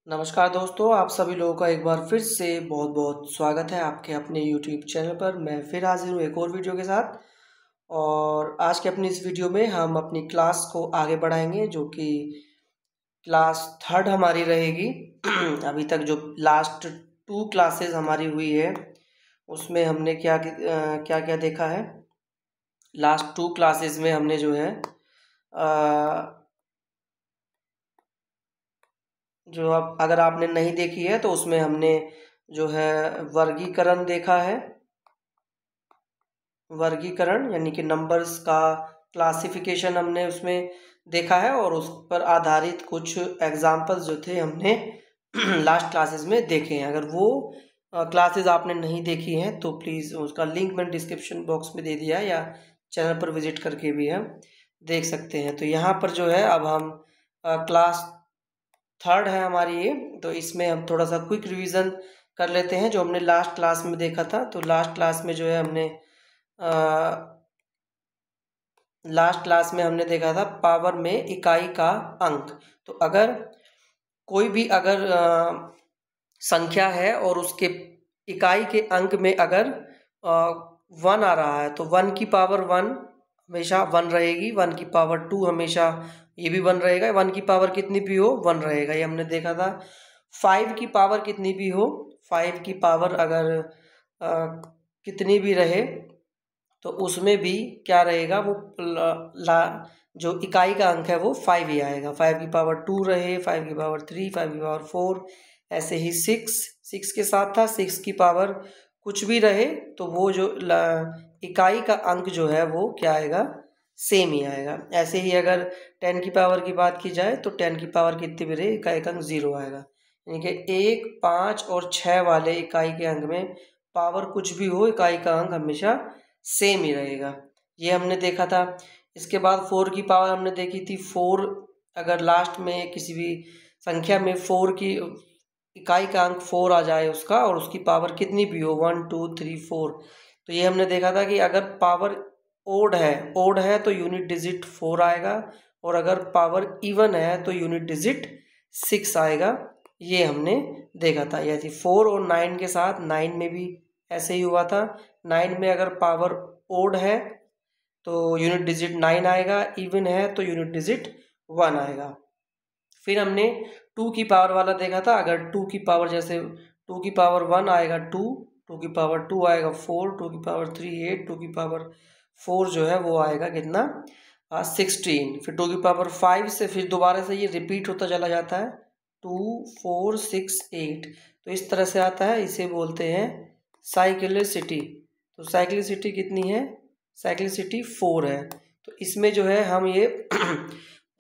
नमस्कार दोस्तों, आप सभी लोगों का एक बार फिर से बहुत बहुत स्वागत है आपके अपने YouTube चैनल पर। मैं फिर हाजिर हूँ एक और वीडियो के साथ। और आज के अपनी इस वीडियो में हम अपनी क्लास को आगे बढ़ाएंगे, जो कि क्लास थर्ड हमारी रहेगी। अभी तक जो लास्ट 2 क्लासेस हमारी हुई है उसमें हमने क्या क्या देखा है। लास्ट 2 क्लासेस में हमने जो है जो अब अगर आपने नहीं देखी है तो उसमें हमने जो है वर्गीकरण देखा है। वर्गीकरण यानी कि नंबर्स का क्लासिफिकेशन हमने उसमें देखा है, और उस पर आधारित कुछ एग्जाम्पल्स जो थे हमने लास्ट क्लासेस में देखे हैं। अगर वो क्लासेस आपने नहीं देखी हैं तो प्लीज़ उसका लिंक मैंने डिस्क्रिप्शन बॉक्स में दे दिया है, या चैनल पर विजिट करके भी हम देख सकते हैं। तो यहाँ पर जो है अब हम क्लास थर्ड है हमारी ये, तो इसमें हम थोड़ा सा क्विक रिवीजन कर लेते हैं जो हमने लास्ट क्लास में देखा था। तो लास्ट क्लास में जो है हमने देखा था पावर में इकाई का अंक। तो अगर कोई भी संख्या है और उसके इकाई के अंक में अगर 1 आ रहा है तो 1 की पावर 1 हमेशा 1 रहेगी, 1 की पावर 2 हमेशा ये भी 1 रहेगा, 1 की पावर कितनी भी हो 1 रहेगा। ये हमने देखा था। 5 की पावर कितनी भी हो, 5 की पावर अगर कितनी भी रहे तो उसमें भी क्या रहेगा, वो जो इकाई का अंक है वो 5 ही आएगा। 5 की पावर 2 रहे, 5 की पावर 3, 5 की पावर 4, ऐसे ही 6 के साथ था। 6 की पावर कुछ भी रहे तो वो जो इकाई का अंक जो है वो क्या आएगा, सेम ही आएगा। ऐसे ही अगर 10 की पावर की बात की जाए तो 10 की पावर कितनी भी रहे इकाई का अंक 0 आएगा। यानी कि 1, 5 और 6 वाले इकाई के अंक में पावर कुछ भी हो, इकाई का अंक हमेशा सेम ही रहेगा। ये हमने देखा था। इसके बाद 4 की पावर हमने देखी थी। 4 अगर लास्ट में किसी भी संख्या में 4 की इकाई का अंक 4 आ जाए उसका, और उसकी पावर कितनी भी हो 1, 2, 3, 4, तो ये हमने देखा था कि अगर पावर ओड है तो यूनिट डिजिट 4 आएगा, और अगर पावर इवन है तो यूनिट डिजिट 6 आएगा। ये हमने देखा था। ऐसे 4 और 9 के साथ 9 में भी ऐसे ही हुआ था। 9 में अगर पावर ओड है तो यूनिट डिजिट 9 आएगा, इवन है तो यूनिट डिजिट 1 आएगा। फिर हमने 2 की पावर वाला देखा था। अगर 2 की पावर जैसे 2 की पावर 1 आएगा 2, 2 की पावर 2 आएगा 4, 2 की पावर 3 8, 2 की पावर 4 जो है वो आएगा कितना, 16। फिर 2 की पावर 5 से फिर दोबारा से ये रिपीट होता चला जाता है, 2, 4, 6, 8, तो इस तरह से आता है। इसे बोलते हैं साइक्लिसिटी। तो साइक्लिसिटी कितनी है, साइक्लिसिटी 4 है। तो इसमें जो है हम ये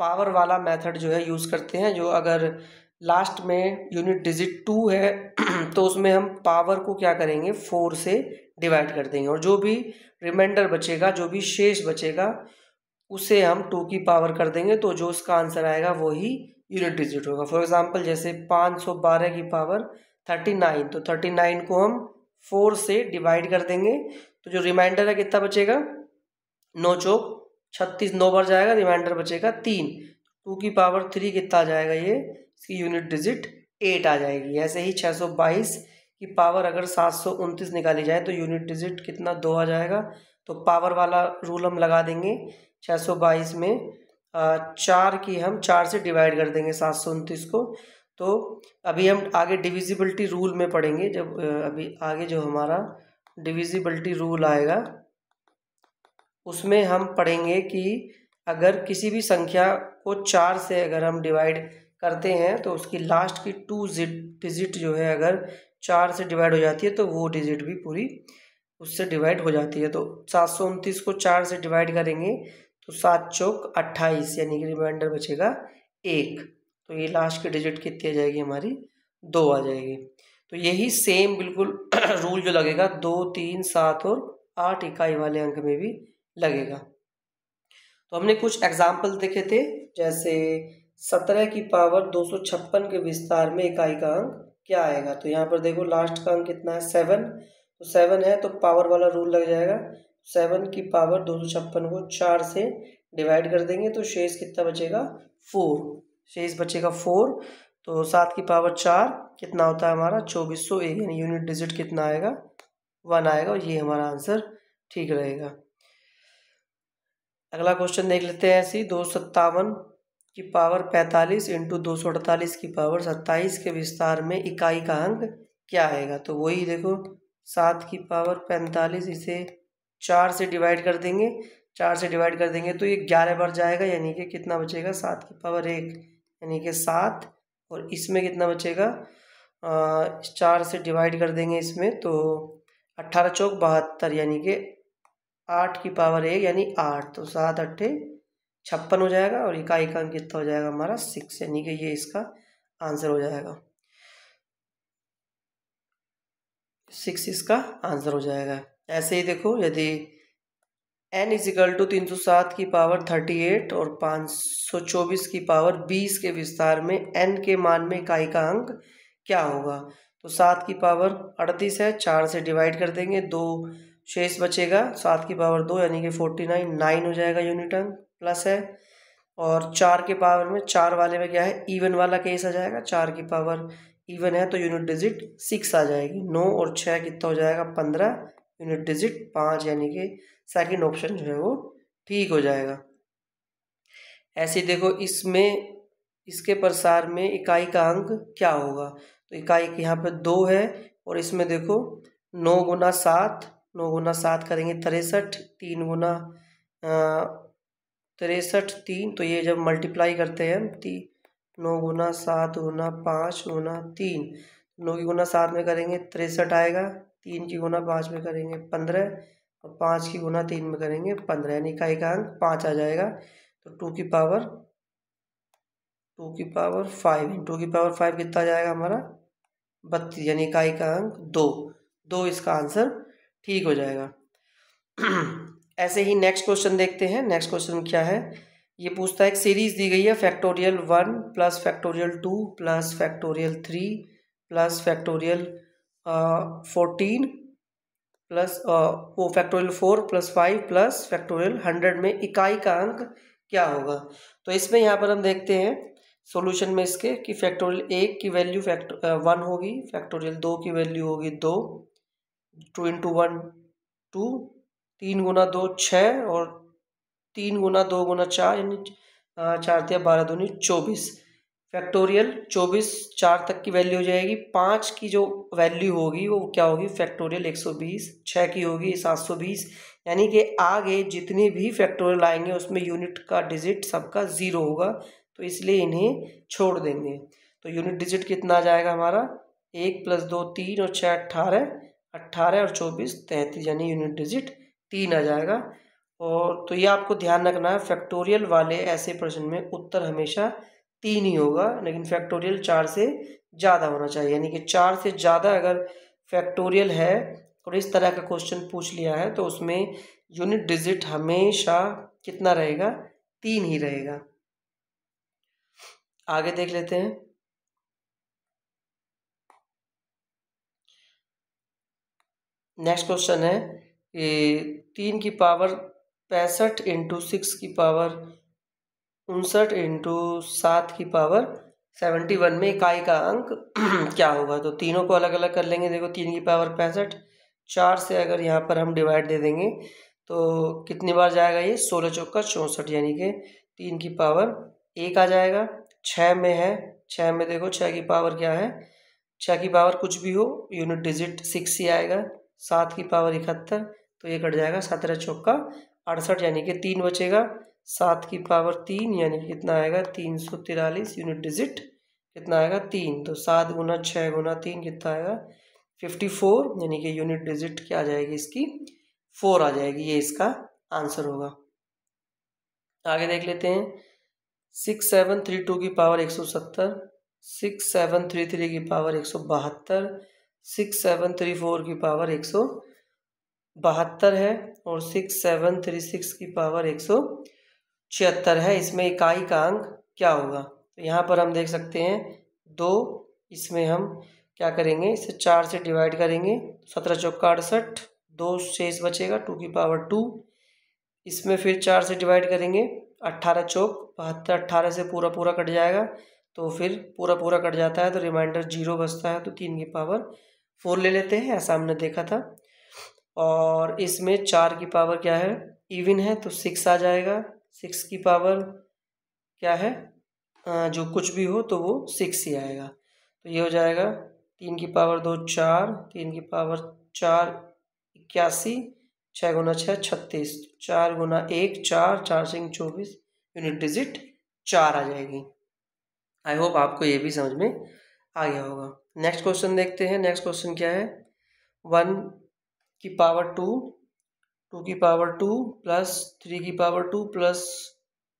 पावर वाला मेथड जो है यूज़ करते हैं। जो अगर लास्ट में यूनिट डिजिट 2 है तो उसमें हम पावर को क्या करेंगे, 4 से डिवाइड कर देंगे, और जो भी रिमाइंडर बचेगा, जो भी शेष बचेगा, उसे हम 2 की पावर कर देंगे, तो जो उसका आंसर आएगा वही यूनिट डिजिट होगा। फॉर एग्जांपल जैसे 512 की पावर 39, तो 39 को हम 4 से डिवाइड कर देंगे, तो जो रिमाइंडर है कितना बचेगा, 9 चौक 36, 9 बार जाएगा, रिमाइंडर बचेगा 3। 2 की पावर 3 कितना आ जाएगा, ये इसकी यूनिट डिजिट 8 आ जाएगी। ऐसे ही 622 की पावर अगर 729 निकाली जाए तो यूनिट डिजिट कितना, 2 आ जाएगा। तो पावर वाला रूल हम लगा देंगे। 622 में 4 की हम 4 से डिवाइड कर देंगे 729 को। तो अभी हम आगे डिविजिबिलिटी रूल में पढ़ेंगे। जब अभी आगे जो हमारा डिविजिबिलिटी रूल आएगा उसमें हम पढ़ेंगे कि अगर किसी भी संख्या को 4 से अगर हम डिवाइड करते हैं तो उसकी लास्ट की 2 डिजिट जो है अगर 4 से डिवाइड हो जाती है तो वो डिजिट भी पूरी उससे डिवाइड हो जाती है। तो 729 को 4 से डिवाइड करेंगे तो 7 चौक 28, यानी कि रिमाइंडर बचेगा 1। तो ये लास्ट की डिजिट कितनी आ जाएगी हमारी, 2 आ जाएगी। तो यही सेम बिल्कुल रूल जो लगेगा 2, 3, 7 और 8 इकाई वाले अंक में भी लगेगा। तो हमने कुछ एग्जाम्पल देखे थे, जैसे 17 की पावर 256 के विस्तार में इकाई का अंक क्या आएगा। तो यहाँ पर देखो लास्ट का अंक कितना है, 7। तो 7 है तो पावर वाला रूल लग जाएगा। 7 की पावर 256 को 4 से डिवाइड कर देंगे तो शेष कितना बचेगा, 4। शेष बचेगा 4। तो 7 की पावर 4 कितना होता है हमारा 2401, यानी यूनिट डिजिट कितना आएगा 1 आएगा, और ये हमारा आंसर ठीक रहेगा। अगला क्वेश्चन देख लेते हैं। ऐसी 257 की पावर 45 इंटू 248 की पावर 27 के विस्तार में इकाई का अंक क्या आएगा। तो वही देखो 7 की पावर 45 इसे 4 से डिवाइड कर देंगे, 4 से डिवाइड कर देंगे तो ये 11 बार जाएगा, यानी कि कितना बचेगा 7 की पावर 1 यानी कि 7, और इसमें कितना बचेगा 4 से डिवाइड कर देंगे इसमें तो 18 चौक 72, यानी कि 8 की पावर 1 यानी 8, तो 7 अट्ठे 56 हो जाएगा, और इकाई का अंक कितना हो जाएगा हमारा 6, यानी कि ये इसका आंसर हो जाएगा, 6 इसका आंसर हो जाएगा। ऐसे ही देखो यदि n इजिकल टू 307 की पावर 38 और 524 की पावर 20 के विस्तार में n के मान में इकाई का अंक क्या होगा। तो 7 की पावर 38 है, 4 से डिवाइड कर देंगे, 2 शेष बचेगा, 7 की पावर 2 यानी कि 49, 9 हो जाएगा यूनिट अंक, प्लस है, और 4 के पावर में 4 वाले में क्या है इवन वाला केस आ जाएगा, 4 की पावर इवन है तो यूनिट डिजिट 6 आ जाएगी, 9 और 6 कितना हो जाएगा 15, यूनिट डिजिट 5, यानी कि सेकंड ऑप्शन जो है वो ठीक हो जाएगा। ऐसे देखो इसमें इसके प्रसार में इकाई का अंक क्या होगा। तो इकाई यहाँ पे 2 है, और इसमें देखो 9 गुना 7, 9 गुना 7 करेंगे 63, 3 गुना 63 3, तो ये जब मल्टीप्लाई करते हैं हम 9 गुना 7 गुना 5 गुना 3, 9 की गुना 7 में करेंगे 63 आएगा, 3 की गुना 5 में करेंगे 15, और 5 की गुना 3 में करेंगे 15, यानी इकाई का अंक 5 आ जाएगा। तो 2 की पावर 5, 2 की पावर 5 कितना आ जाएगा हमारा 32, यानी इकाई का अंक 2 इसका आंसर ठीक हो जाएगा। ऐसे ही नेक्स्ट क्वेश्चन देखते हैं। नेक्स्ट क्वेश्चन क्या है, ये पूछता है एक सीरीज दी गई है factorial 1 plus factorial 2 plus factorial 3 plus factorial 14 plus वो फैक्टोरियल 4 प्लस 5 प्लस फैक्टोरियल 100 में इकाई का अंक क्या होगा। तो इसमें यहाँ पर हम देखते हैं सॉल्यूशन में इसके कि फैक्टोरियल 1 की वैल्यू 1 होगी, फैक्टोरियल 2 की वैल्यू होगी 2, 2 इंटू 1 2, 3 गुना 2 6, और 3 गुना 2 गुना 4 यानी 4 या 12 दूनी 24, फैक्टोरियल 24 4 तक की वैल्यू हो जाएगी, 5 की जो वैल्यू होगी वो क्या होगी फैक्टोरियल 120, 6 की होगी 720, यानी कि आगे जितनी भी फैक्टोरियल आएंगे उसमें यूनिट का डिजिट सबका 0 होगा, तो इसलिए इन्हें छोड़ देंगे। तो यूनिट डिजिट कितना आ जाएगा हमारा 1 प्लस 2 3 और 6 18, 18 और 24 33, यानी यूनिट डिजिट 3 आ जाएगा। और तो ये आपको ध्यान रखना है फैक्टोरियल वाले ऐसे प्रश्न में उत्तर हमेशा 3 ही होगा, लेकिन फैक्टोरियल 4 से ज़्यादा होना चाहिए, यानी कि 4 से ज़्यादा अगर फैक्टोरियल है और इस तरह का क्वेश्चन पूछ लिया है तो उसमें यूनिट डिजिट हमेशा कितना रहेगा 3 ही रहेगा। आगे देख लेते हैं। नेक्स्ट क्वेश्चन है कि 3 की पावर 65 इंटू 6 की पावर 59 इंटू 7 की पावर 71 में इकाई का अंक क्या होगा। तो तीनों को अलग अलग कर लेंगे। देखो 3 की पावर 65, 4 से अगर यहाँ पर हम डिवाइड दे देंगे तो कितनी बार जाएगा ये 16 चौका 64, यानी कि 3 की पावर 1 आ जाएगा। 6 में है, 6 में देखो 6 की पावर क्या है, 6 की पावर कुछ भी हो यूनिट डिजिट 6 ही आएगा। 7 की पावर 71, तो ये कट जाएगा 17 चौका 68, यानी कि 3 बचेगा। 7 की पावर 3 यानी कि कितना आएगा 343, यूनिट डिजिट कितना आएगा 3, तो 7 गुना 6 गुना 3 कितना आएगा 54, यानी कि यूनिट डिजिट क्या आ जाएगी इसकी 4 आ जाएगी, ये इसका आंसर होगा। आगे देख लेते हैं। 6732 की पावर 170, 6733 की पावर 172, 6734 की पावर 172 है, और 6736 की पावर 176 है। इसमें इकाई का अंक क्या होगा। तो यहाँ पर हम देख सकते हैं 2, इसमें हम क्या करेंगे इसे 4 से डिवाइड करेंगे, 17 चौका 68, 2 शेष बचेगा 2 की पावर 2, इसमें फिर 4 से डिवाइड करेंगे 18 चौक 72, 18 से पूरा पूरा कट जाएगा तो फिर पूरा पूरा कट जाता है तो रिमाइंडर 0 बचता है, तो 3 की पावर 4 ले लेते हैं, ऐसा हमने देखा था। और इसमें 4 की पावर क्या है, इवन है तो 6 आ जाएगा। 6 की पावर क्या है, जो कुछ भी हो तो वो 6 ही आएगा। तो ये हो जाएगा 3 की पावर 2 4, 3 की पावर 4 81, 6 गुना 6 36, 4 गुना 1 4, 4 सिंह 24, यूनिट डिजिट 4 आ जाएगी। आई होप आपको ये भी समझ में आ गया होगा। नेक्स्ट क्वेश्चन देखते हैं। नेक्स्ट क्वेश्चन क्या है, 1 की पावर 2, 2 की पावर 2 प्लस 3 की power 2 plus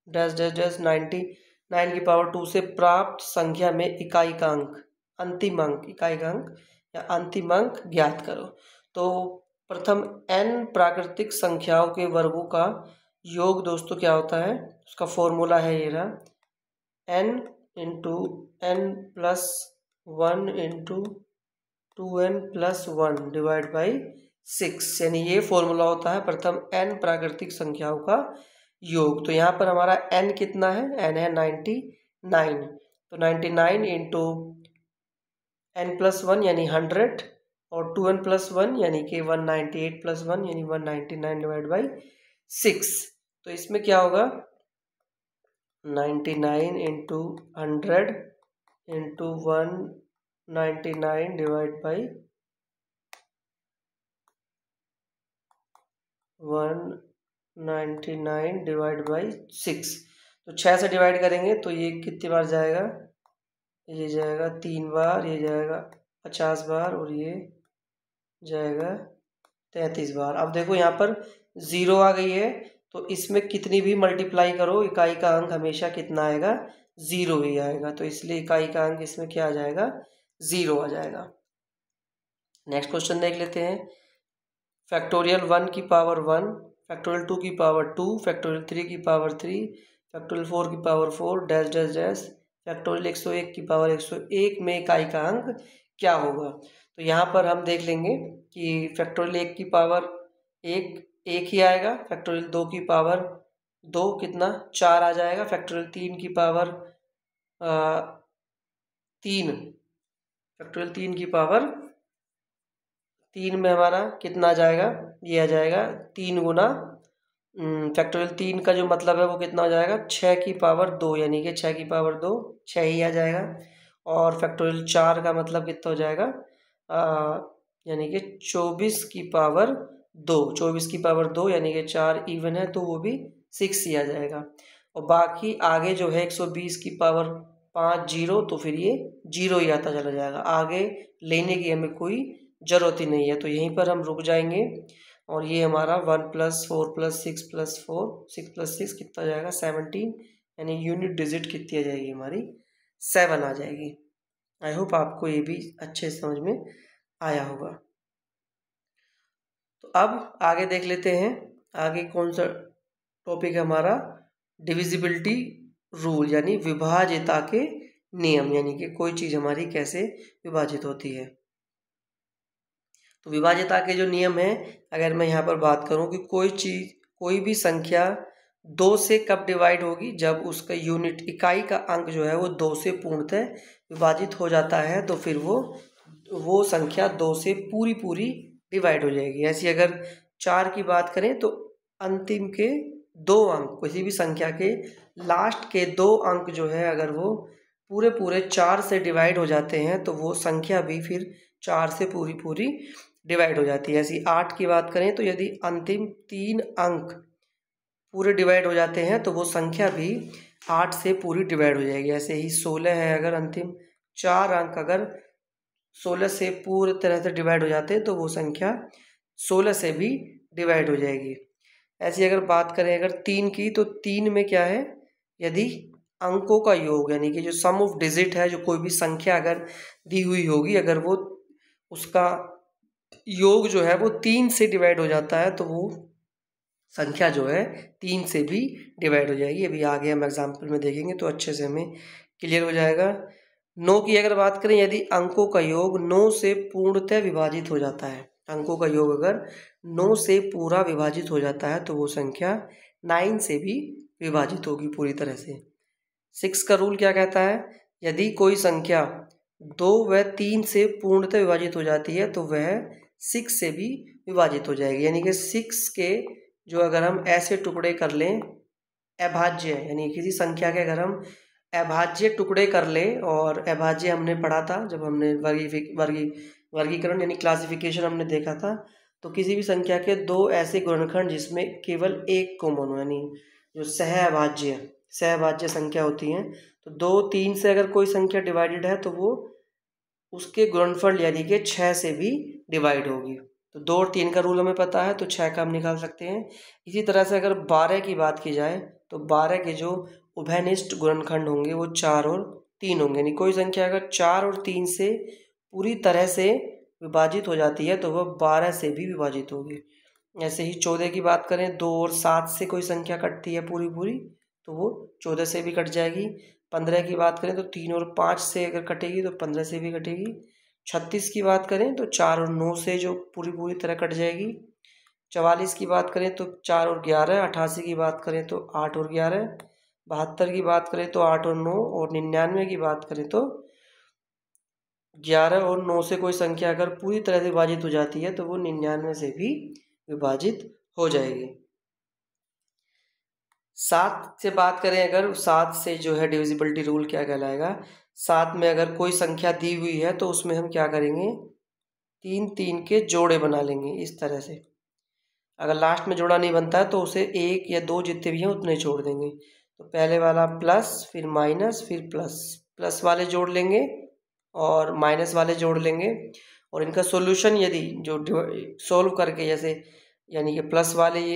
dash dash dash 99 की पावर 2 से प्राप्त संख्या में इकाई का अंक, अंतिम अंक, इकाई का अंक या अंतिम अंक ज्ञात करो। तो प्रथम n प्राकृतिक संख्याओं के वर्गों का योग दोस्तों क्या होता है, उसका फॉर्मूला है ये रहा, n into n plus 1 into 2n plus 1 divide by 6, यानी ये फॉर्मूला होता है प्रथम n प्राकृतिक संख्याओं का योग। तो यहाँ पर हमारा n कितना है, n है 99, तो 99 इंटू n प्लस 1 यानी 100 और 2n प्लस 1 यानी कि 198 प्लस 1 यानी 199 डिवाइड बाई 6। तो इसमें क्या होगा, 99 into 100 into 199 divide by 199 divide by 6। तो 6 से डिवाइड करेंगे तो ये कितनी बार जाएगा, ये जाएगा 3 बार, ये जाएगा 50 बार और ये जाएगा 33 बार। अब देखो यहाँ पर 0 आ गई है, तो इसमें कितनी भी मल्टीप्लाई करो इकाई का अंक हमेशा कितना आएगा, 0 ही आएगा। तो इसलिए इकाई का अंक इसमें क्या आ जाएगा, 0 आ जाएगा। नेक्स्ट क्वेश्चन देख लेते हैं। फैक्टोरियल 1 की पावर 1, फैक्टोरियल 2 की पावर 2, फैक्टोरियल 3 की पावर 3, फैक्टोरियल 4 की power 4 dash dash dash, factorial 101 की पावर 101 में इकाई का अंक क्या होगा। तो यहाँ पर हम देख लेंगे कि फैक्टोरियल 1 की पावर 1 1 ही आएगा, फैक्टोरियल 2 की पावर 2 कितना 4 आ जाएगा, फैक्टोरियल 3 की पावर 3, फैक्टोरियल 3 की पावर 3 में हमारा कितना आ जाएगा, ये आ जाएगा 3 गुना फैक्टोरियल 3 का जो मतलब है वो कितना हो जाएगा, 6 की पावर 2 यानी कि 6 की पावर 2 6 ही आ जाएगा। और फैक्टोरियल 4 का मतलब कितना हो जाएगा, यानी कि 24 की पावर 2, 24 की पावर 2 यानी कि 4 इवन है तो वो भी 6 ही आ जाएगा। और बाकी आगे जो है 120 की पावर 5 0, तो फिर ये 0 ही आता चला जाएगा, आगे लेने की हमें कोई ज़रूरत ही नहीं है। तो यहीं पर हम रुक जाएंगे और ये हमारा 1 प्लस 4 प्लस 6 प्लस 4 6 प्लस 6 कितना आ जाएगा 17, यानी यूनिट डिजिट कितनी आ जाएगी हमारी 7 आ जाएगी। आई होप आपको ये भी अच्छे समझ में आया होगा। तो अब आगे देख लेते हैं, आगे कौन सा टॉपिक है हमारा, डिविजिबिलिटी रूल यानी विभाज्यता के नियम, यानी कि कोई चीज़ हमारी कैसे विभाजित होती है। तो विभाज्यता के जो नियम हैं, अगर मैं यहाँ पर बात करूँ कि कोई चीज़, कोई भी संख्या 2 से कब डिवाइड होगी, जब उसका यूनिट इकाई का अंक जो है वो 2 से पूर्णतः विभाजित हो जाता है, तो फिर वो संख्या 2 से पूरी पूरी डिवाइड हो जाएगी। ऐसी अगर 4 की बात करें तो अंतिम के 2 अंक, किसी भी संख्या के लास्ट के 2 अंक जो है अगर वो पूरे पूरे 4 से डिवाइड हो जाते हैं तो वो संख्या भी फिर 4 से पूरी पूरी डिवाइड हो जाती है। ऐसी 8 की बात करें तो यदि अंतिम 3 अंक पूरे डिवाइड हो जाते हैं तो वो संख्या भी 8 से पूरी डिवाइड हो जाएगी। ऐसे ही 16 है, अगर अंतिम 4 अंक अगर 16 से पूरी तरह से डिवाइड हो जाते हैं तो वो संख्या 16 से भी डिवाइड हो जाएगी। ऐसी अगर बात करें अगर 3 की, तो 3 में क्या है, यदि अंकों का योग यानी कि जो सम ऑफ डिजिट है, जो कोई भी संख्या अगर दी हुई होगी, अगर वो उसका योग जो है वो 3 से डिवाइड हो जाता है तो वो संख्या जो है 3 से भी डिवाइड हो जाएगी। अभी आगे हम एग्जाम्पल में देखेंगे तो अच्छे से हमें क्लियर हो जाएगा। 9 की अगर बात करें, यदि अंकों का योग 9 से पूर्णतः विभाजित हो जाता है, अंकों का योग अगर 9 से पूरा विभाजित हो जाता है तो वो संख्या 9 से भी विभाजित होगी पूरी तरह से। 6 का रूल क्या कहता है, यदि कोई संख्या 2 व 3 से पूर्णतः विभाजित हो जाती है तो वह 6 से भी विभाजित हो जाएगी। यानी कि 6 के जो अगर हम ऐसे टुकड़े कर लें अभाज्य, यानी किसी संख्या के अगर हम अभाज्य टुकड़े कर लें, और अभाज्य हमने पढ़ा था जब हमने वर्गीकरण यानी क्लासिफिकेशन हमने देखा था, तो किसी भी संख्या के दो ऐसे गुणनखंड जिसमें केवल एक कॉमन हो, यानी जो सहअभाज्य संख्या होती हैं, तो 2, 3 से अगर कोई संख्या डिवाइडेड है तो वो उसके गुणनफल यानी कि 6 से भी डिवाइड होगी। तो 2 और 3 का रूल हमें पता है, तो 6 का हम निकाल सकते हैं। इसी तरह से अगर 12 की बात की जाए तो 12 के जो उभयनिष्ठ गुणनखंड होंगे वो 4 और 3 होंगे। यानी कोई संख्या अगर 4 और 3 से पूरी तरह से विभाजित हो जाती है तो वह 12 से भी विभाजित होगी। ऐसे ही 14 की बात करें, 2 और 7 से कोई संख्या कटती है पूरी तो वो 14 से भी कट जाएगी। 15 की बात करें तो 3 और 5 से अगर कटेगी तो 15 से भी कटेगी। 36 की बात करें तो 4 और 9 से जो पूरी तरह कट जाएगी। 44 की बात करें तो 4 और 11, 88 की बात करें तो 8 और 11, 72 की बात करें तो 8 और 9, और 99 की बात करें तो 11 और 9 से कोई संख्या अगर पूरी तरह से विभाजित हो जाती है तो वो 99 से भी विभाजित हो जाएगी। 7 से बात करें अगर, 7 से जो है डिविजिबिलिटी रूल क्या कहलाएगा। 7 में अगर कोई संख्या दी हुई है तो उसमें हम क्या करेंगे, 3 के जोड़े बना लेंगे इस तरह से। अगर लास्ट में जोड़ा नहीं बनता है तो उसे 1 या 2 जितने भी हैं उतने छोड़ देंगे। तो पहले वाला प्लस, फिर माइनस, फिर प्लस, प्लस वाले जोड़ लेंगे और माइनस वाले जोड़ लेंगे, और इनका सॉल्यूशन यदि जो सोल्व करके, जैसे यानी कि प्लस वाले ये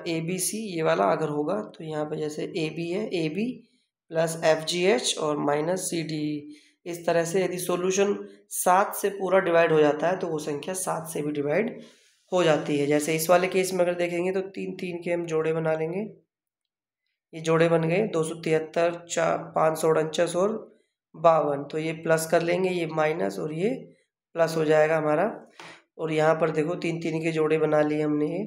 ए बी सी ये वाला अगर होगा तो यहाँ पे जैसे ए बी है, A B plus F G H और माइनस सी डी, इस तरह से यदि सॉल्यूशन 7 से पूरा डिवाइड हो जाता है तो वो संख्या 7 से भी डिवाइड हो जाती है। जैसे इस वाले केस में अगर देखेंगे तो 3 के हम जोड़े बना लेंगे। ये जोड़े बन गए 273, 549 और 52, तो ये प्लस कर लेंगे, ये माइनस और ये प्लस हो जाएगा हमारा। और यहाँ पर देखो 3 के जोड़े बना लिए हमने ये।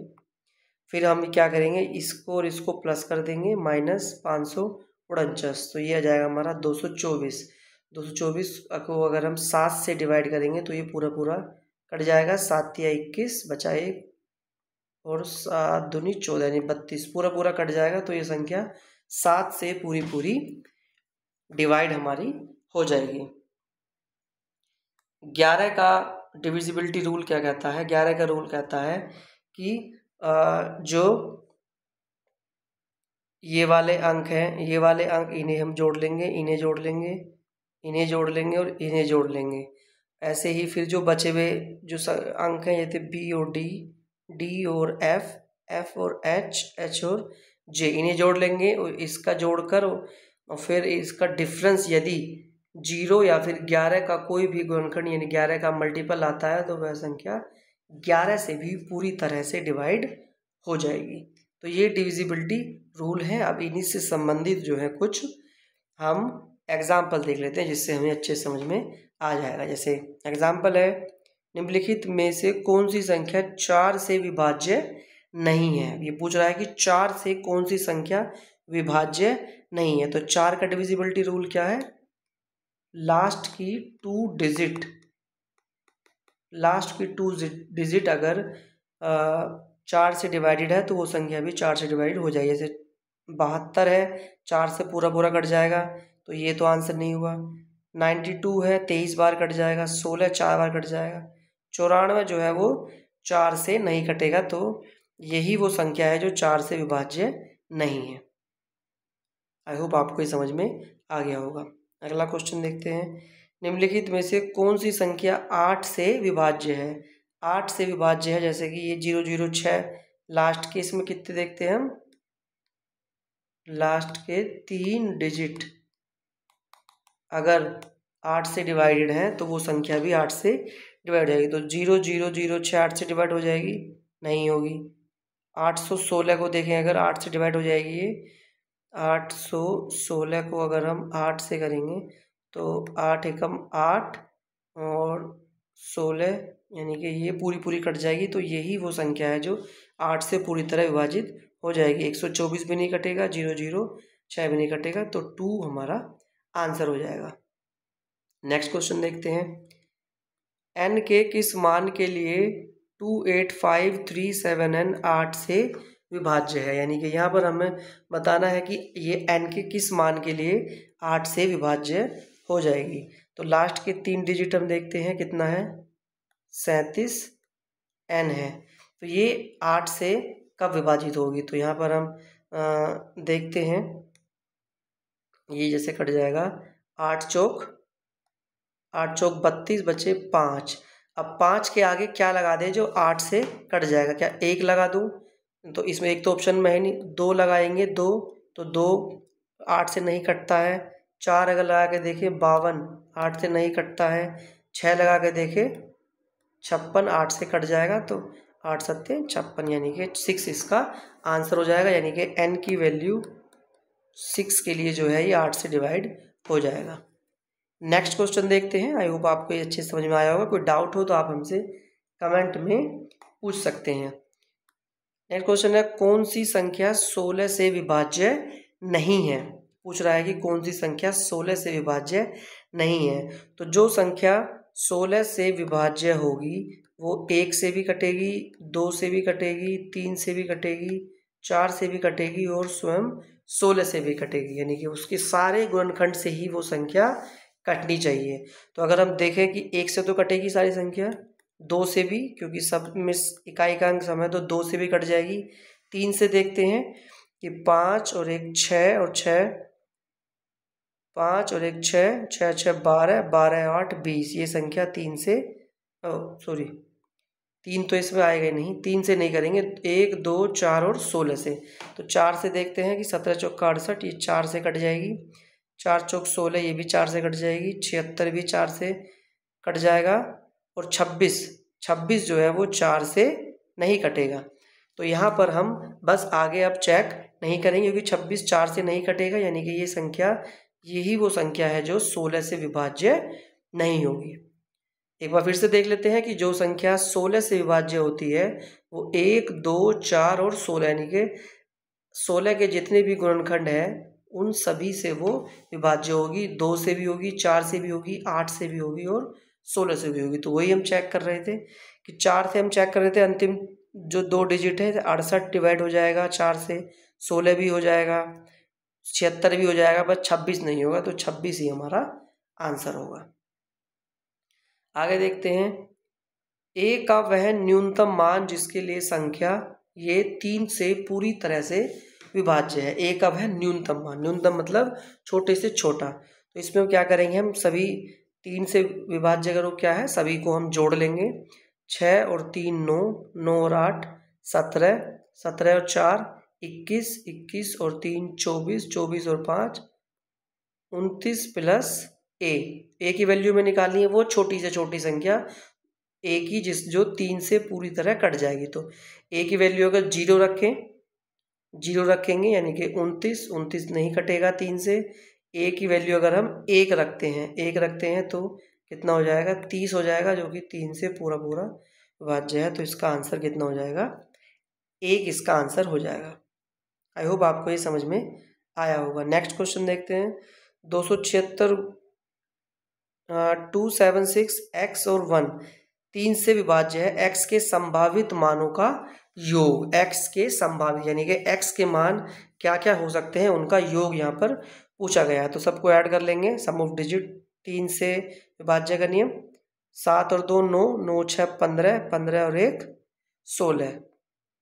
फिर हम क्या करेंगे, इसको और इसको प्लस कर देंगे, माइनस 549, तो ये आ जाएगा हमारा 224। 224 को अगर हम 7 से डिवाइड करेंगे तो ये पूरा कट जाएगा। 7 या 21 बचा 1 और 7 दूनी 14 यानी 32, पूरा कट जाएगा। तो ये संख्या 7 से पूरी डिवाइड हमारी हो जाएगी। 11 का डिविजिबिलिटी रूल क्या कहता है। 11 का रूल कहता है कि जो ये वाले अंक हैं, ये वाले अंक इन्हें हम जोड़ लेंगे, इन्हें जोड़ लेंगे, इन्हें जोड़ लेंगे और इन्हें जोड़ लेंगे। ऐसे ही फिर जो बचे हुए जो अंक हैं, जैसे बी और डी, डी और एफ, एफ और एच, एच और जे, इन्हें जोड़ लेंगे और इसका जोड़कर और फिर इसका डिफरेंस यदि 0 या फिर 11 का कोई भी गुणनखंड यानी 11 का मल्टीपल आता है तो वह संख्या 11 से भी पूरी तरह से डिवाइड हो जाएगी। तो ये डिविजिबिलिटी रूल है। अब इन्हीं से संबंधित जो है कुछ हम एग्जाम्पल देख लेते हैं जिससे हमें अच्छे समझ में आ जाएगा। जैसे एग्जाम्पल है, निम्नलिखित में से कौन सी संख्या 4 से विभाज्य नहीं है। ये पूछ रहा है कि 4 से कौन सी संख्या विभाज्य नहीं है। तो 4 का डिविजिबिलिटी रूल क्या है, लास्ट की 2 डिजिट अगर 4 से डिवाइडेड है तो वो संख्या भी 4 से डिवाइड हो जाएगी। जैसे 72 है, 4 से पूरा कट जाएगा तो ये तो आंसर नहीं हुआ। 92 है, 23 बार कट जाएगा। 16 4 बार कट जाएगा। 94 जो है वो 4 से नहीं कटेगा, तो यही वो संख्या है जो 4 से विभाज्य नहीं है। आई होप आपको ये समझ में आ गया होगा। अगला क्वेश्चन देखते हैं, निम्नलिखित में से कौन सी संख्या 8 से विभाज्य है। 8 से विभाज्य है, जैसे कि ये 006 लास्ट के, इसमें कितने देखते हैं हम, लास्ट के 3 डिजिट अगर 8 से डिवाइडेड हैं तो वो संख्या भी 8 से डिवाइड हो जाएगी। तो 0006 8 से डिवाइड हो जाएगी, नहीं होगी। 816 को देखें, अगर 8 से डिवाइड हो जाएगी ये, 816 को अगर हम 8 से करेंगे तो 8 एकम 8 और 16 यानी कि ये पूरी कट जाएगी। तो यही वो संख्या है जो 8 से पूरी तरह विभाजित हो जाएगी। 124 भी नहीं कटेगा, 006 भी नहीं कटेगा, तो 2 हमारा आंसर हो जाएगा। नेक्स्ट क्वेश्चन देखते हैं, n के किस मान के लिए 28537n 8 से विभाज्य है। यानी कि यहाँ पर हमें बताना है कि ये n के किस मान के लिए 8 से विभाज्य हो जाएगी। तो लास्ट के 3 डिजिट हम देखते हैं कितना है, 37n है। तो ये 8 से कब विभाजित होगी, तो यहाँ पर हम देखते हैं, ये जैसे कट जाएगा, 8 चौक 32 बचे 5। अब 5 के आगे क्या लगा दें जो 8 से कट जाएगा, क्या 1 लगा दूं, तो इसमें एक तो ऑप्शन में है नहीं, 2 लगाएंगे, 2 तो 2 8 से नहीं कटता है। 4 अगर लगा के देखें 52, 8 से नहीं कटता है। 6 लगा के देखें 56, 8 से कट जाएगा, तो 8 सत्ते 56, यानी कि 6 इसका आंसर हो जाएगा। यानी कि n की वैल्यू 6 के लिए जो है ये 8 से डिवाइड हो जाएगा। नेक्स्ट क्वेश्चन देखते हैं। आई होप आपको ये अच्छे से समझ में आया होगा। कोई डाउट हो तो आप हमसे कमेंट में पूछ सकते हैं। नेक्स्ट क्वेश्चन है, कौन सी संख्या 16 से विभाज्य नहीं है। पूछ रहा है कि कौन सी संख्या 16 से विभाज्य नहीं है। तो जो संख्या 16 से विभाज्य होगी वो 1 से भी कटेगी, 2 से भी कटेगी, 3 से भी कटेगी, 4 से भी कटेगी और स्वयं 16 से भी कटेगी। यानी कि उसके सारे गुणनखंड से ही वो संख्या कटनी चाहिए। तो अगर हम देखें कि 1 से तो कटेगी सारी संख्या, 2 से भी, क्योंकि सब में इकाई का अंक सम है, तो 2 से भी कट जाएगी। 3 से देखते हैं कि 5 और 1 6 और 6, 5 और 1 6, 6 6 12, 12 8 20, ये संख्या 3 से, सॉरी 3 तो इसमें आएगा नहीं, 3 से नहीं करेंगे, 1 2 4 और 16 से। तो 4 से देखते हैं कि 17 चौक 68, ये 4 से कट जाएगी। 4 चौक 16, ये भी 4 से कट जाएगी। 76 भी 4 से कट जाएगा। और 26 जो है वो 4 से नहीं कटेगा। तो यहाँ पर हम बस आगे अब चेक नहीं करेंगे, क्योंकि 26 4 से नहीं कटेगा। यानी कि ये संख्या, यही वो संख्या है जो 16 से विभाज्य नहीं होगी। एक बार फिर से देख लेते हैं कि जो संख्या 16 से विभाज्य होती है वो 1 2 4 और 16, यानी कि 16 के जितने भी गुणनखंड हैं उन सभी से वो विभाज्य होगी। 2 से भी होगी, 4 से भी होगी, 8 से भी होगी और 16 से भी होगी। तो वही हम चेक कर रहे थे कि 4 से हम चेक कर रहे थे, अंतिम जो 2 डिजिट है 68 डिवाइड हो जाएगा 4 से, 16 भी हो जाएगा, 76 भी हो जाएगा, बस 26 नहीं होगा। तो 26 ही हमारा आंसर होगा। आगे देखते हैं, a का वह न्यूनतम मान जिसके लिए संख्या ये 3 से पूरी तरह से विभाज्य है। a का वह न्यूनतम मान, न्यूनतम मतलब छोटे से छोटा। तो इसमें हम क्या करेंगे, हम सभी 3 से विभाज्य अगर वो क्या है सभी को हम जोड़ लेंगे। 6 और 3 9, 9 और 8 17, 17 और 4 21, 21 और 3 24, 24 और 5 29 प्लस a की वैल्यू में निकालनी है वो छोटी से छोटी संख्या a की जो 3 से पूरी तरह कट जाएगी। तो a की वैल्यू अगर 0 रखेंगे यानी कि 29 नहीं कटेगा 3 से। a की वैल्यू अगर हम 1 रखते हैं तो कितना हो जाएगा, 30 हो जाएगा, जो कि 3 से पूरा विभाज्य है। तो इसका आंसर कितना हो जाएगा, 1 इसका आंसर हो जाएगा। आई होप आपको ये समझ में आया होगा। नेक्स्ट क्वेश्चन देखते हैं, 276 276 x और 1 3 से विभाज्य है। x के संभावित मानों का योग, x के संभावित यानी कि x के मान क्या क्या हो सकते हैं उनका योग यहाँ पर पूछा गया है। तो सबको ऐड कर लेंगे, सम ऑफ डिजिट 3 से विभाज्य का नियम, 7 और 2 9, 9 6 15, 15 और 1 16,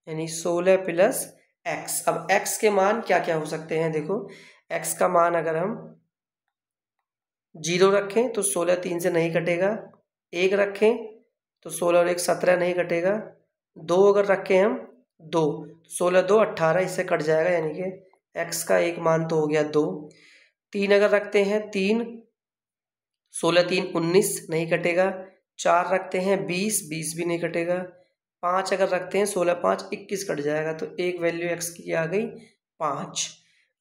यानी 16 प्लस x। अब x के मान क्या क्या हो सकते हैं, देखो x का मान अगर हम 0 रखें तो 16 3 से नहीं कटेगा, 1 रखें तो 16 और 1 17 नहीं कटेगा, 2 अगर रखें हम 2, 16 2 18 इससे कट जाएगा, यानी कि x का एक मान तो हो गया 2। 3 अगर रखते हैं 3, 16 3 19 नहीं कटेगा, 4 रखते हैं 20 20 भी नहीं कटेगा, 5 अगर रखते हैं 16 5 21 कट जाएगा। तो एक वैल्यू x की आ गई 5।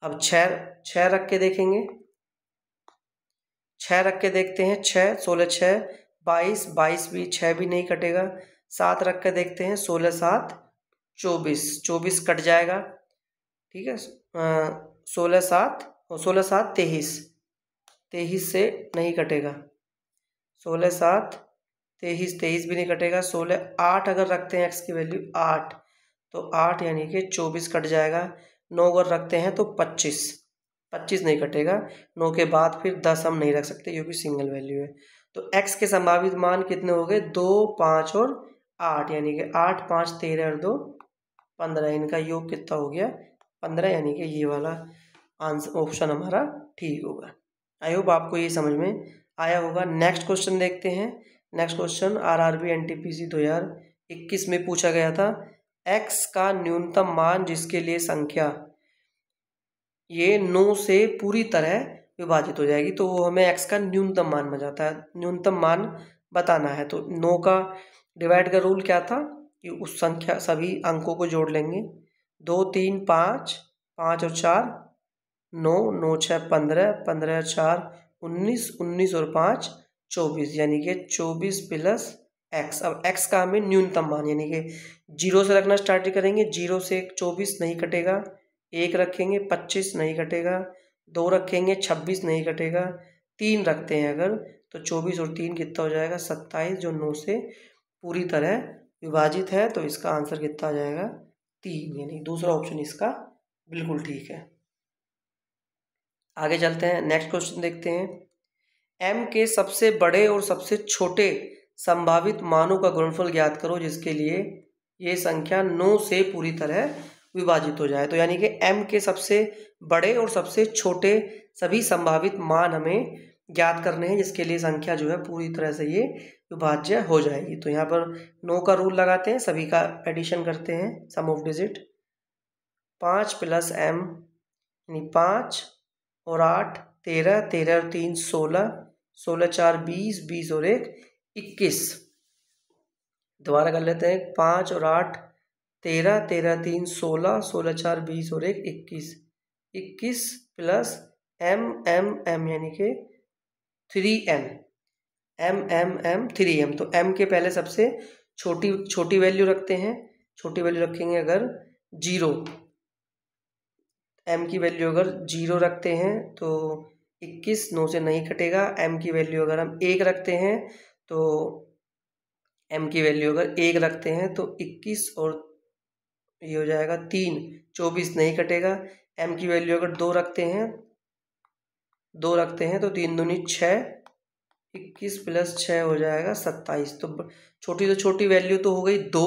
अब 6 रख के देखेंगे, 6 रख के देखते हैं, 6 16 6 22 22 भी 6 भी नहीं कटेगा। 7 रख के देखते हैं, 16 7 24 24 कट जाएगा, ठीक है। 16 7 23 23 से नहीं कटेगा, 16 7 23, 23 भी नहीं कटेगा। 16 8 अगर रखते हैं एक्स की वैल्यू 8, तो 8 यानी कि 24 कट जाएगा। 9 अगर रखते हैं तो 25, 25 नहीं कटेगा। 9 के बाद फिर 10 हम नहीं रख सकते क्योंकि सिंगल वैल्यू है। तो x के संभावित मान कितने हो गए? 2 5 और 8, यानी कि 8 5 13 और 2 15। इनका योग कितना हो गया? 15, यानी कि ये वाला आंसर ऑप्शन हमारा ठीक होगा। आई होप आपको ये समझ में आया होगा। नेक्स्ट क्वेश्चन देखते हैं। नेक्स्ट क्वेश्चन RRB NTPC 2021 में पूछा गया था, x का न्यूनतम मान जिसके लिए संख्या ये 9 से पूरी तरह विभाजित हो जाएगी, तो वो हमें x का न्यूनतम मान बन जाता है। न्यूनतम मान बताना है तो 9 का डिवाइड का रूल क्या था कि उस संख्या सभी अंकों को जोड़ लेंगे। 2 3 5, 5 और 4 9, 9 6 15, 15 और 4 19, 19 और 5 24, यानी कि 24 प्लस x। अब x का हमें न्यूनतम मान, यानी कि 0 से रखना स्टार्ट करेंगे। 0 से 24 नहीं कटेगा। 1 रखेंगे 25 नहीं कटेगा। 2 रखेंगे 26 नहीं कटेगा। 3 रखते हैं अगर तो 24 और 3 कितना हो जाएगा? 27, जो 9 से पूरी तरह विभाजित है। तो इसका आंसर कितना आ जाएगा? 3, यानी दूसरा ऑप्शन इसका बिल्कुल ठीक है। आगे चलते हैं, नेक्स्ट क्वेश्चन देखते हैं। m के सबसे बड़े और सबसे छोटे संभावित मानों का गुणनफल ज्ञात करो जिसके लिए ये संख्या 9 से पूरी तरह विभाजित हो जाए। तो यानी कि m के सबसे बड़े और सबसे छोटे सभी संभावित मान हमें ज्ञात करने हैं जिसके लिए संख्या जो है पूरी तरह से ये विभाज्य हो जाएगी। तो यहाँ पर 9 का रूल लगाते हैं, सभी का एडिशन करते हैं, सम ऑफ डिजिट। 5 प्लस m यानी 5 और 8 13, 13 और 3 16, 16 4 20, 20 और 1 21। दोबारा कर लेते हैं। 5 और 8 13, 13 3 16, 16 4 20 और 1 21, 21 प्लस m m m यानी कि 3m, m m m 3m। तो m के पहले सबसे छोटी वैल्यू रखते हैं। छोटी वैल्यू रखेंगे अगर 0, m की वैल्यू अगर 0 रखते हैं तो 21, 9 से नहीं कटेगा। m की वैल्यू अगर हम 1 रखते हैं तो m की वैल्यू अगर 1 रखते हैं तो 21 और ये हो जाएगा 3, 24 नहीं कटेगा। m की वैल्यू अगर 2 रखते हैं तो 3 दूनी 6, 21 प्लस 6 हो जाएगा 27। तो छोटी से छोटी वैल्यू तो हो गई 2।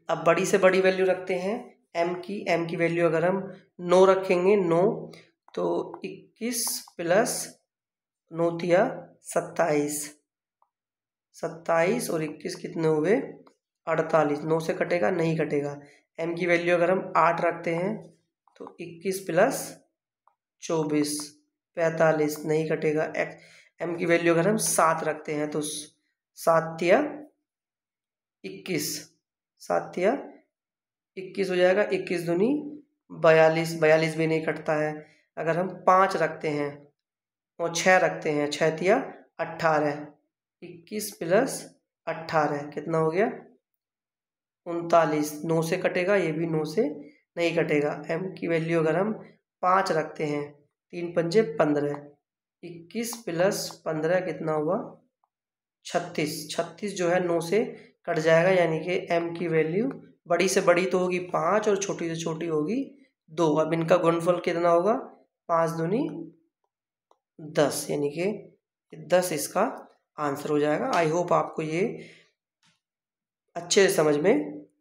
अब बड़ी से बड़ी वैल्यू रखते हैं m की वैल्यू अगर हम 9 रखेंगे 9, तो 21 प्लस 9 तिया 27, 27 और 21 कितने हुए? 48। 9 से कटेगा? नहीं कटेगा। m की वैल्यू अगर हम 8 रखते हैं तो 21 प्लस 24 45 नहीं कटेगा। m की वैल्यू अगर हम 7 रखते हैं तो 7 तिया 21, 7 तिया 21 हो जाएगा। 21 दूनी 42, 42 भी नहीं कटता है। अगर हम 5 रखते हैं और 6 रखते हैं, 6 तिया 18, 21 प्लस 18 कितना हो गया? 39। 9 से कटेगा? ये भी 9 से नहीं कटेगा। m की वैल्यू अगर हम 5 रखते हैं, 3 पंजे 15, 21 प्लस 15 कितना हुआ? 36। 36 जो है 9 से कट जाएगा, यानी कि m की वैल्यू बड़ी से बड़ी तो होगी 5 और छोटी से छोटी होगी 2। अब इनका गुणनफल कितना होगा? 5 दूनी 10, यानी कि 10 इसका आंसर हो जाएगा। आई होप आपको ये अच्छे से समझ में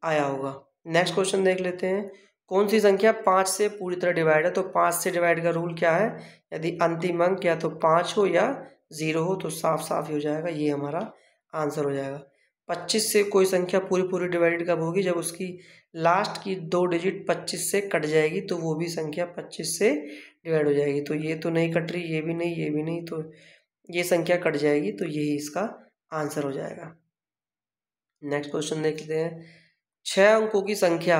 आया होगा। नेक्स्ट क्वेश्चन देख लेते हैं। कौन सी संख्या 5 से पूरी तरह डिवाइड है? तो 5 से डिवाइड का रूल क्या है? यदि अंतिम अंक या तो 5 हो या 0 हो तो साफ साफ ही हो जाएगा, ये हमारा आंसर हो जाएगा। 25 से कोई संख्या पूरी डिवाइड कब होगी? जब उसकी लास्ट की 2 डिजिट 25 से कट जाएगी, तो वो भी संख्या 25 से डिवाइड हो जाएगी। तो ये तो नहीं कट रही, ये भी नहीं, तो ये संख्या कट जाएगी, तो यही इसका आंसर हो जाएगा। नेक्स्ट क्वेश्चन देख लेते हैं। 6 अंकों की संख्या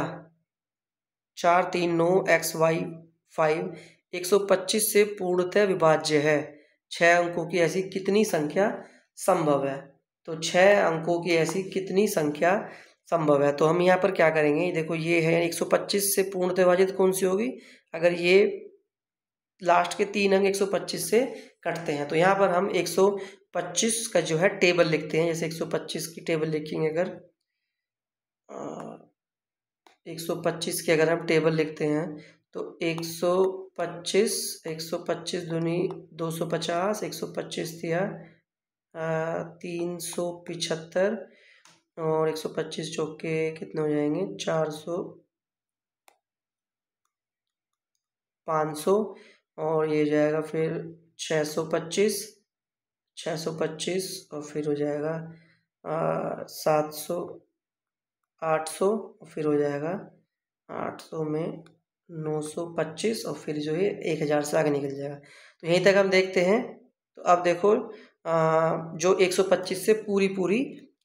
4 3 9 x y 5 125 से पूर्णतः विभाज्य है। 6 अंकों की ऐसी कितनी संख्या संभव है? तो 6 अंकों की ऐसी कितनी संख्या संभव है? तो हम यहाँ पर क्या करेंगे? देखो ये है 125 से पूर्णतः विभाजित कौन सी होगी? अगर ये लास्ट के 3 अंक 125 से कटते हैं तो यहाँ पर हम 125 का जो है टेबल लिखते हैं। जैसे 125 की टेबल लिखेंगे, अगर 125 की अगर हम टेबल लिखते हैं तो 125 दूनी 250, 125 दिया 375 और 125 चौके कितने हो जाएंगे 400, 500 और ये जाएगा फिर 625 और फिर हो जाएगा 700, 800 और फिर हो जाएगा 800 में 925 और फिर जो है 1000 से आगे निकल जाएगा। तो यहीं तक हम देखते हैं। तो अब देखो जो 125 से पूरी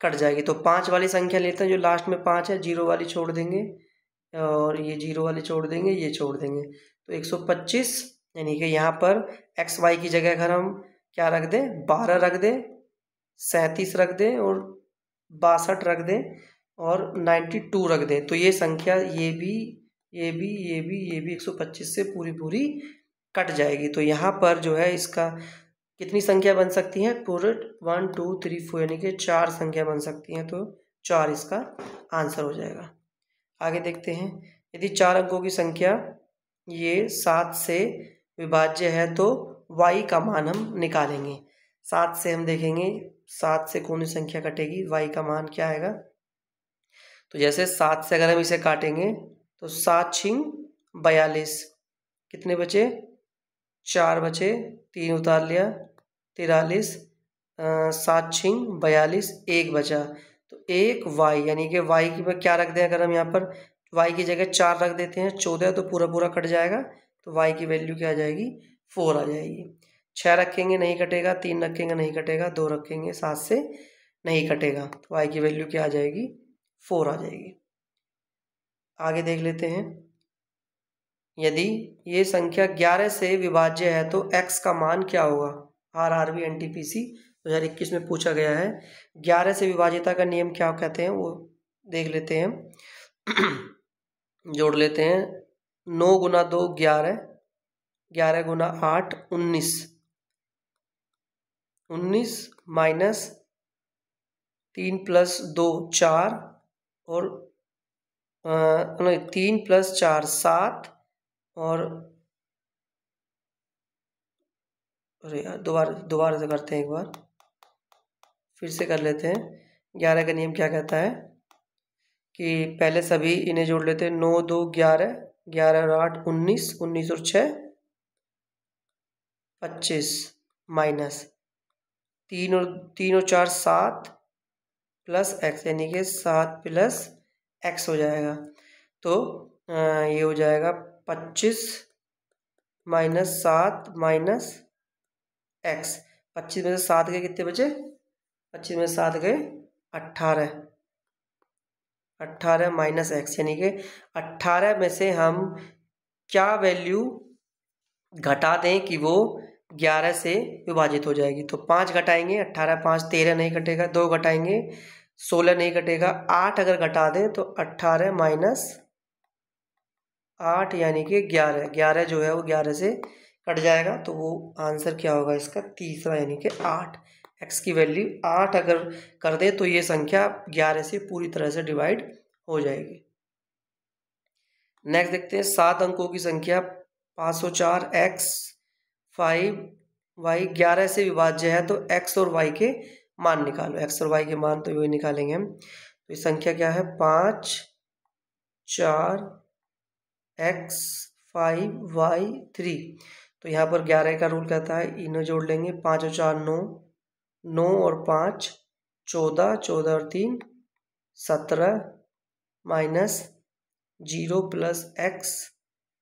कट जाएगी। तो 5 वाली संख्या लेते हैं, जो लास्ट में 5 है, 0 वाली छोड़ देंगे और ये 0 वाली छोड़ देंगे, ये छोड़ देंगे। तो 125 यानी कि यहाँ पर एक्स वाई की जगह अगर हम क्या रख दें, 12 रख दें, 37 रख दें और 62 रख दें और 92 रख दें, तो ये संख्या ये भी 125 से पूरी कट जाएगी। तो यहाँ पर जो है इसका कितनी संख्या बन सकती है, पूरे 1 2 3 4 यानी कि 4 संख्या बन सकती हैं। तो 4 इसका आंसर हो जाएगा। आगे देखते हैं, यदि 4 अंकों की संख्या ये 7 से विभाज्य है तो y का मान हम निकालेंगे। 7 से हम देखेंगे 7 से कौन सी संख्या कटेगी, y का मान क्या आएगा। तो जैसे 7 से अगर हम इसे काटेंगे तो 7 छिंग 42, कितने बचे 4 बचे, 3 उतार लिया 43, 7 छिंग 42, 1 बचा। तो 1 y यानी कि y की में क्या रख दें, अगर हम यहाँ पर y की जगह 4 रख देते हैं, 14 तो पूरा कट जाएगा। तो y की वैल्यू क्या आ जाएगी, 4 आ जाएगी। 6 रखेंगे नहीं कटेगा, 3 रखेंगे नहीं कटेगा, 2 रखेंगे 7 से नहीं कटेगा। तो y की वैल्यू क्या आ जाएगी, 4 आ जाएगी। आगे देख लेते हैं, यदि ये संख्या 11 से विभाज्य है तो x का मान क्या होगा। RRB NTPC 2021 में पूछा गया है। 11 से विभाज्यता का नियम क्या कहते हैं वो देख लेते हैं। जोड़ लेते हैं, 9 गुना 2 11, 11 गुना 8 19, 19 माइनस 3 प्लस 2 4 और 3 प्लस 4 7 और अरे यार दोबारा से करते हैं, एक बार फिर से कर लेते हैं। 11 का नियम क्या कहता है कि पहले सभी इन्हें जोड़ लेते हैं, 9 2 11, 11 और 8 19, 19 और 6 25 माइनस 3 और 4 7 प्लस x यानी कि 7 प्लस x हो जाएगा। तो ये हो जाएगा 25 माइनस 7 माइनस x। 25 में से 7 गए कितने बचे, 25 में से 7 गए 18, 18 माइनस x यानी कि 18 में से हम क्या वैल्यू घटा दें कि वो 11 से विभाजित हो जाएगी। तो 5 घटाएंगे, 18 5 13 नहीं कटेगा, 2 घटाएंगे 16 नहीं कटेगा, 8 अगर घटा दें तो 18 माइनस 8 यानी कि 11, 11 जो है वो 11 से कट जाएगा। तो वो आंसर क्या होगा इसका, तीसरा यानी कि 8। x की वैल्यू 8 अगर कर दे तो ये संख्या 11 से पूरी तरह से डिवाइड हो जाएगी। नेक्स्ट देखते हैं, 7 अंकों की संख्या 504 x 5 y 11 से विभाज्य है तो x और y के मान निकालो। x और y के मान तो वही निकालेंगे हम। तो ये संख्या क्या है, 5 4 x 5 y 3। तो यहाँ पर 11 का रूल कहता है, इन्हें जोड़ लेंगे, 5 और 4 9, 9 और 5 14, 14 और 3 17 minus 0 plus x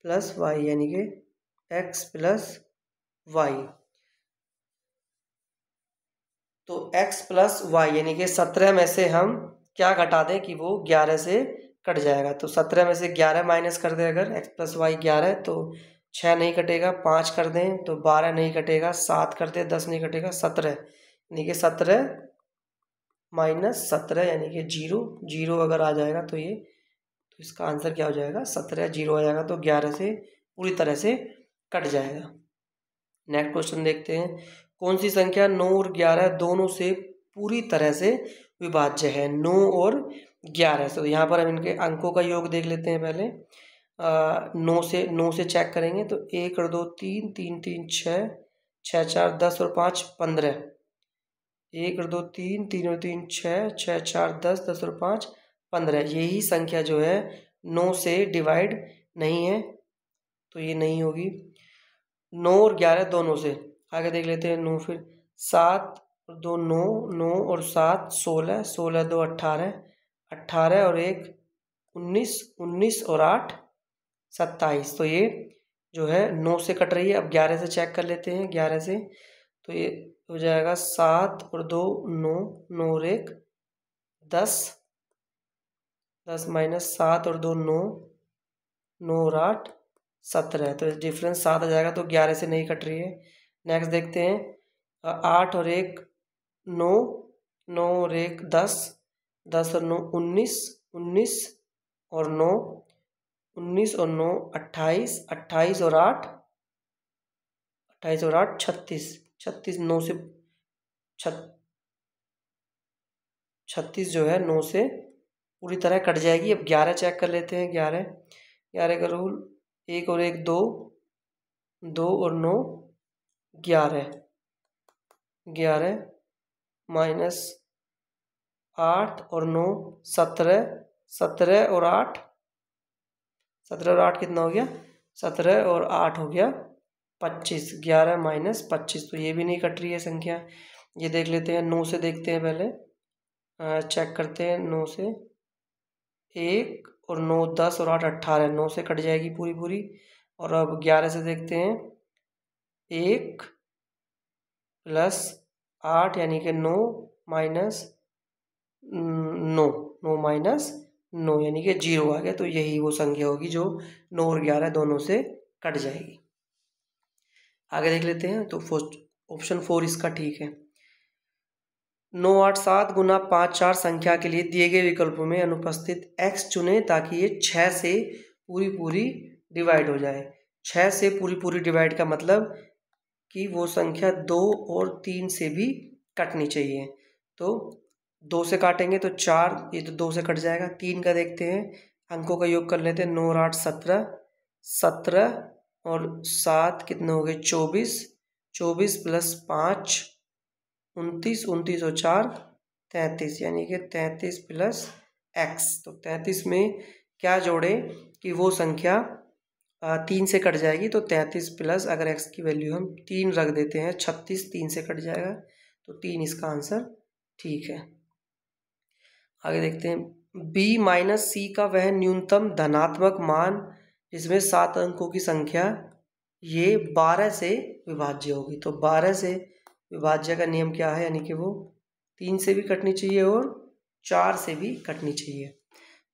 plus y यानी कि x प्लस y। तो x प्लस y यानी कि 17 में से हम क्या घटा दें कि वो 11 से कट जाएगा। तो 17 में से 11 माइनस कर दें, अगर x प्लस वाई 11 तो 6 नहीं कटेगा, 5 कर दें तो 12 नहीं कटेगा, 7 कर दें 10 नहीं कटेगा, 17 यानी कि 17 माइनस 17 यानी कि 0 0 अगर आ जाएगा तो ये, तो इसका आंसर क्या हो जाएगा, 17 0 आ जाएगा। तो 11 से पूरी तरह से कट जाएगा। नेक्स्ट क्वेश्चन देखते हैं, कौन सी संख्या 9 और 11 दोनों से पूरी तरह से विभाज्य है? 9 और 11। तो यहाँ पर हम इनके अंकों का योग देख लेते हैं पहले। 9 से चेक करेंगे तो 1 और 2 3, 3 3 6, 6 4 10 और 5 15। 1 और 2 3, 3 और 3 6, 6 4 10, 10 और 5 15। यही संख्या जो है 9 से डिवाइड नहीं है, तो ये नहीं होगी। 9 और 11 दोनों से। आगे देख लेते हैं 9, फिर 7 और 2 9, 9 और 7 16, 16 2 18, 18 और 1 19, 19 और 8 27। तो ये जो है 9 से कट रही है। अब 11 से चेक कर लेते हैं। 11 से तो ये हो जाएगा 7 और 2 9, 9 और 1 10, 10 माइनस 7 और 2 9, 9 और 8 17। तो डिफरेंस 7 आ जाएगा, तो 11 से नहीं कट रही है। नेक्स्ट देखते हैं 8 और 1 9, 9 और 1 10, 10 और 9 19, 19 और 9 19 और 9 28, 28 और 8 28 और 8 36, 36 9 से 36 जो है 9 से पूरी तरह कट जाएगी। अब 11 चेक कर लेते हैं। 11 का रूल 1 और 1 2, 2 और 9 11, 11 माइनस 8 और 9 17, 17 और 8, 17 और 8 कितना हो गया? 17 और 8 हो गया 25। 11 माइनस 25, तो ये भी नहीं कट रही है संख्या। ये देख लेते हैं 9 से। देखते हैं पहले, चेक करते हैं 9 से। 1 और 9 10 और 8 18, 9 से कट जाएगी पूरी पूरी। और अब 11 से देखते हैं। 1 प्लस 8 यानी कि 9 माइनस 9, 9 माइनस 9 यानी कि 0 आ गया। तो यही वो संख्या होगी जो 9 और 11 दोनों से कट जाएगी। आगे देख लेते हैं। तो ऑप्शन 4 इसका ठीक है। 9 8 7 गुना 5 4 संख्या के लिए दिए गए विकल्पों में अनुपस्थित x चुने ताकि ये 6 से पूरी पूरी डिवाइड हो जाए। 6 से पूरी पूरी डिवाइड का मतलब कि वो संख्या 2 और 3 से भी कटनी चाहिए। तो 2 से काटेंगे तो 4, ये तो 2 से कट जाएगा। 3 का देखते हैं, अंकों का योग कर लेते हैं। 9 और 8 17, 17 और 7 कितने हो गए? 24, 24 प्लस 5 29, 29 और 4 33, यानी कि 33 प्लस x। तो 33 में क्या जोड़े कि वो संख्या 3 से कट जाएगी। तो 33 प्लस, अगर x की वैल्यू हम 3 रख देते हैं, 36 3 से कट जाएगा, तो 3 इसका आंसर ठीक है। आगे देखते हैं। b माइनस सी का वह न्यूनतम धनात्मक मान जिसमें 7 अंकों की संख्या ये 12 से विभाज्य होगी। तो 12 से विभाज्य का नियम क्या है? यानी कि वो 3 से भी कटनी चाहिए और 4 से भी कटनी चाहिए।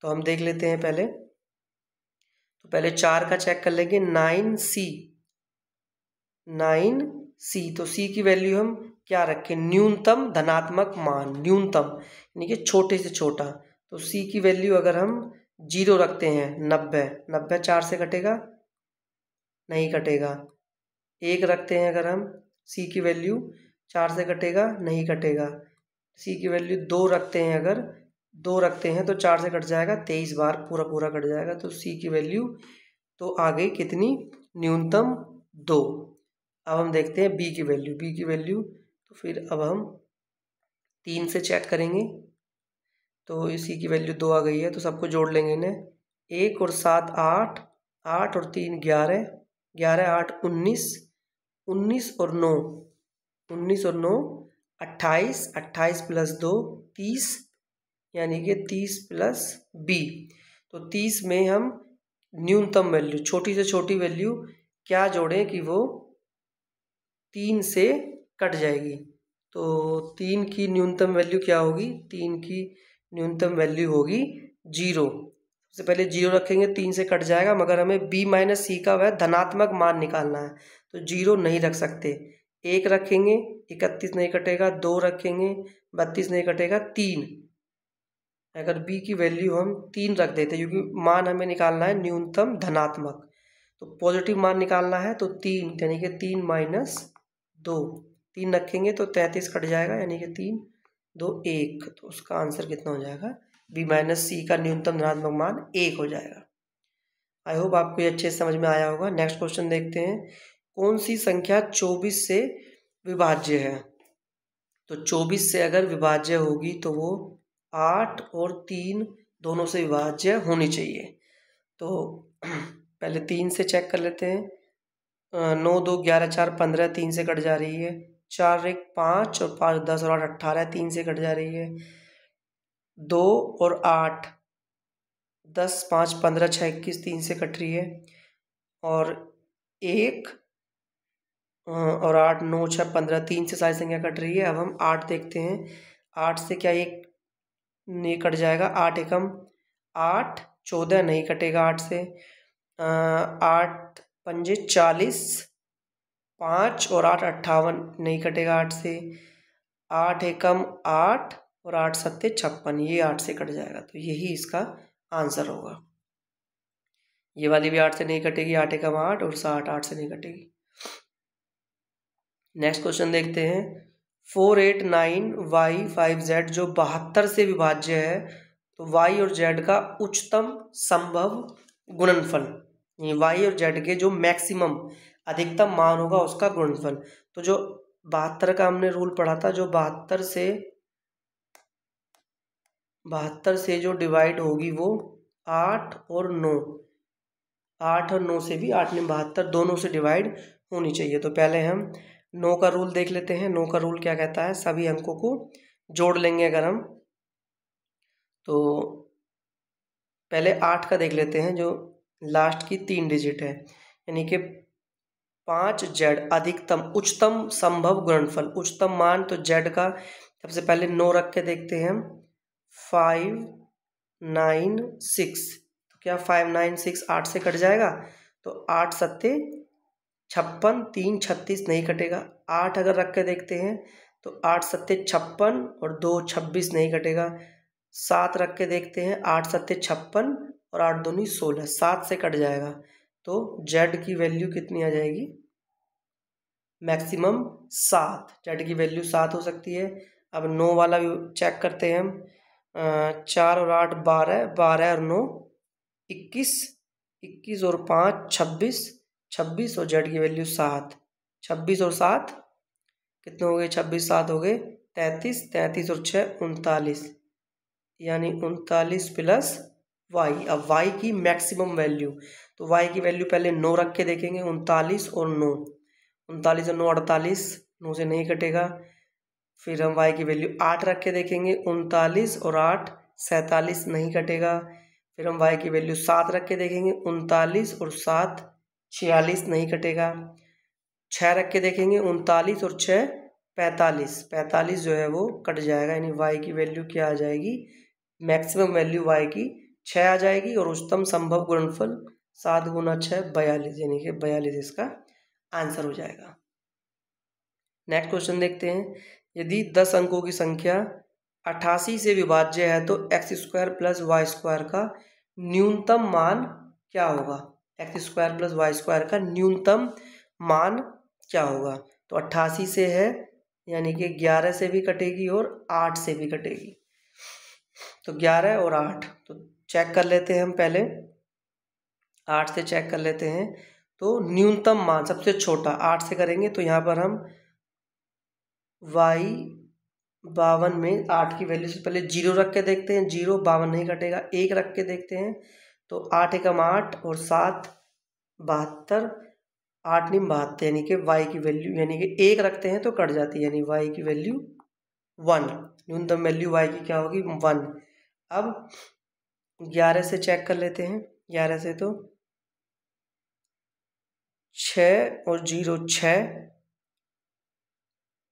तो हम देख लेते हैं पहले। तो पहले 4 का चेक कर लेंगे। 9c, 9c। तो c की वैल्यू हम क्या रखें? न्यूनतम धनात्मक मान, न्यूनतम यानी कि छोटे से छोटा। तो c की वैल्यू अगर हम 0 रखते हैं, 90, 90 4 से कटेगा? नहीं कटेगा। 1 रखते हैं अगर हम, c की वैल्यू 4 से कटेगा? नहीं कटेगा। c की वैल्यू 2 रखते हैं, अगर 2 रखते हैं तो 4 से कट जाएगा, 23 बार पूरा पूरा कट जाएगा। तो c की वैल्यू तो आ गई कितनी? न्यूनतम 2। अब हम देखते हैं b की वैल्यू। b की वैल्यू तो फिर अब हम 3 से चेक करेंगे। तो c की वैल्यू 2 आ गई है, तो सबको जोड़ लेंगे इन्हें। 1 और 7 8, 8 और 3 11, 11 8 19, 19 और 9, 19 और 9 28, 28 प्लस 2 30, यानी कि 30 प्लस b। तो 30 में हम न्यूनतम वैल्यू, छोटी से छोटी वैल्यू क्या जोड़ें कि वो 3 से कट जाएगी। तो 3 की न्यूनतम वैल्यू क्या होगी? 3 की न्यूनतम वैल्यू होगी 0। सबसे पहले 0 रखेंगे, 3 से कट जाएगा, मगर हमें b माइनस सी का वह धनात्मक मान निकालना है। तो 0 नहीं रख सकते। 1 रखेंगे, 31 नहीं कटेगा। 2 रखेंगे, 32 नहीं कटेगा। 3, अगर b की वैल्यू हम 3 रख देते, क्योंकि मान हमें निकालना है न्यूनतम धनात्मक, तो पॉजिटिव मान निकालना है। तो 3 यानी कि 3 माइनस 2, 3 रखेंगे तो 33 कट जाएगा, यानी कि 3 2 1, तो उसका आंसर कितना हो जाएगा, b माइनस सी का न्यूनतम धनात्मक मान 1 हो जाएगा। आई होप आपको ये अच्छे से समझ में आया होगा। नेक्स्ट क्वेश्चन देखते हैं, कौन सी संख्या 24 से विभाज्य है? तो 24 से अगर विभाज्य होगी तो वो 8 और 3 दोनों से विभाज्य होनी चाहिए। तो पहले 3 से चेक कर लेते हैं। 9 2 11 4 15 3 से कट जा रही है। 4 1 5 और 5 10 और 8 18 3 से कट जा रही है। 2 और 8 10 5 15 6 21 3 से कट रही है। और 1 और 8 9 6 15 3 से सारी संख्या कट रही है। अब हम 8 देखते हैं। 8 से क्या एक नहीं कट जाएगा, 8 एकम 8 14 नहीं कटेगा 8 से। 8 पंजे 40, 5 और 8 58 नहीं कटेगा 8 से। 8 एकम 8 और 8 सत्ते 56, ये 8 से कट जाएगा, तो यही इसका आंसर होगा। ये वाली भी 8 से नहीं कटेगी, 8 एकम 8 और 60 8 से नहीं कटेगी। नेक्स्ट क्वेश्चन देखते हैं, 489y5z जो 72 से विभाज्य है, तो y और z का उच्चतम संभव गुणनफल, ये y और z के जो मैक्सिमम अधिकतम मान होगा उसका गुणनफल। तो जो 72 का हमने रूल पढ़ा था, जो 72 से जो डिवाइड होगी वो 8 और 9, 8 और 9 से भी 8 में 72 दोनों से डिवाइड होनी चाहिए। तो पहले हम 9 का रूल देख लेते हैं। 9 का रूल क्या कहता है, सभी अंकों को जोड़ लेंगे अगर हम, तो पहले 8 का देख लेते हैं, जो लास्ट की 3 डिजिट है, यानी कि 5z अधिकतम उच्चतम संभव गुणनफल, उच्चतम मान तो z का सबसे पहले 9 रख के देखते हैं हम। 596, तो क्या 596 8 से कट जाएगा, तो 8 सत्ते 56, 3 36 नहीं कटेगा। 8 अगर रख के देखते हैं तो 8 सत्ते 56 और 2 26 नहीं कटेगा। 7 रख के देखते हैं, 8 सत्ते 56 और 8 दूनी 16, 7 से कट जाएगा, तो z की वैल्यू कितनी आ जाएगी, मैक्सिमम 7, z की वैल्यू 7 हो सकती है। अब 9 वाला भी चेक करते हैं हम। 4 और 8 12, 12 और 9 21, 21 और 5 26, 26 और z की वैल्यू 7, 26 और 7 कितने हो गए, 26 7 हो गए 33, 33 और 6 39, यानी 39 प्लस y। अब y की मैक्सिमम वैल्यू, तो y की वैल्यू पहले 9 रख के देखेंगे, 39 और 9, 39 और 9 48, 9 से नहीं कटेगा। फिर हम y की वैल्यू 8 रख के देखेंगे, 39 और 8 47 नहीं कटेगा। फिर हम y की वैल्यू 7 रख के देखेंगे, 39 और 7 46 नहीं कटेगा। 6 रख के देखेंगे, 39 और 6 45, 45 जो है वो कट जाएगा, यानी y की वैल्यू क्या आ जाएगी, मैक्सिमम वैल्यू y की 6 आ जाएगी, और उच्चतम संभव गुणनफल 7 गुना 6 42, यानी कि 42 इसका आंसर हो जाएगा। नेक्स्ट क्वेश्चन देखते हैं, यदि 10 अंकों की संख्या 88 से विभाज्य है तो x square plus y square का न्यूनतम मान क्या होगा, x square plus y square का न्यूनतम मान क्या होगा। तो 88 से है, यानी कि 11 से भी कटेगी और 8 से भी कटेगी, तो 11 और 8, तो चेक कर लेते हैं हम पहले। 8 से चेक कर लेते हैं, तो न्यूनतम मान सबसे छोटा 8 से करेंगे, तो यहाँ पर हम y 52 में 8 की वैल्यू से पहले 0 रख के देखते हैं, 0 52 नहीं कटेगा। 1 रख के देखते हैं, तो 8 एकम 8 और 7 72, 8 नहीं 72, यानी कि y की वैल्यू, यानी कि 1 रखते हैं तो कट जाती है, यानी y की वैल्यू 1, न्यूनतम वैल्यू y की क्या होगी 1। अब 11 से चेक कर लेते हैं, 11 से तो 6 और 0 6,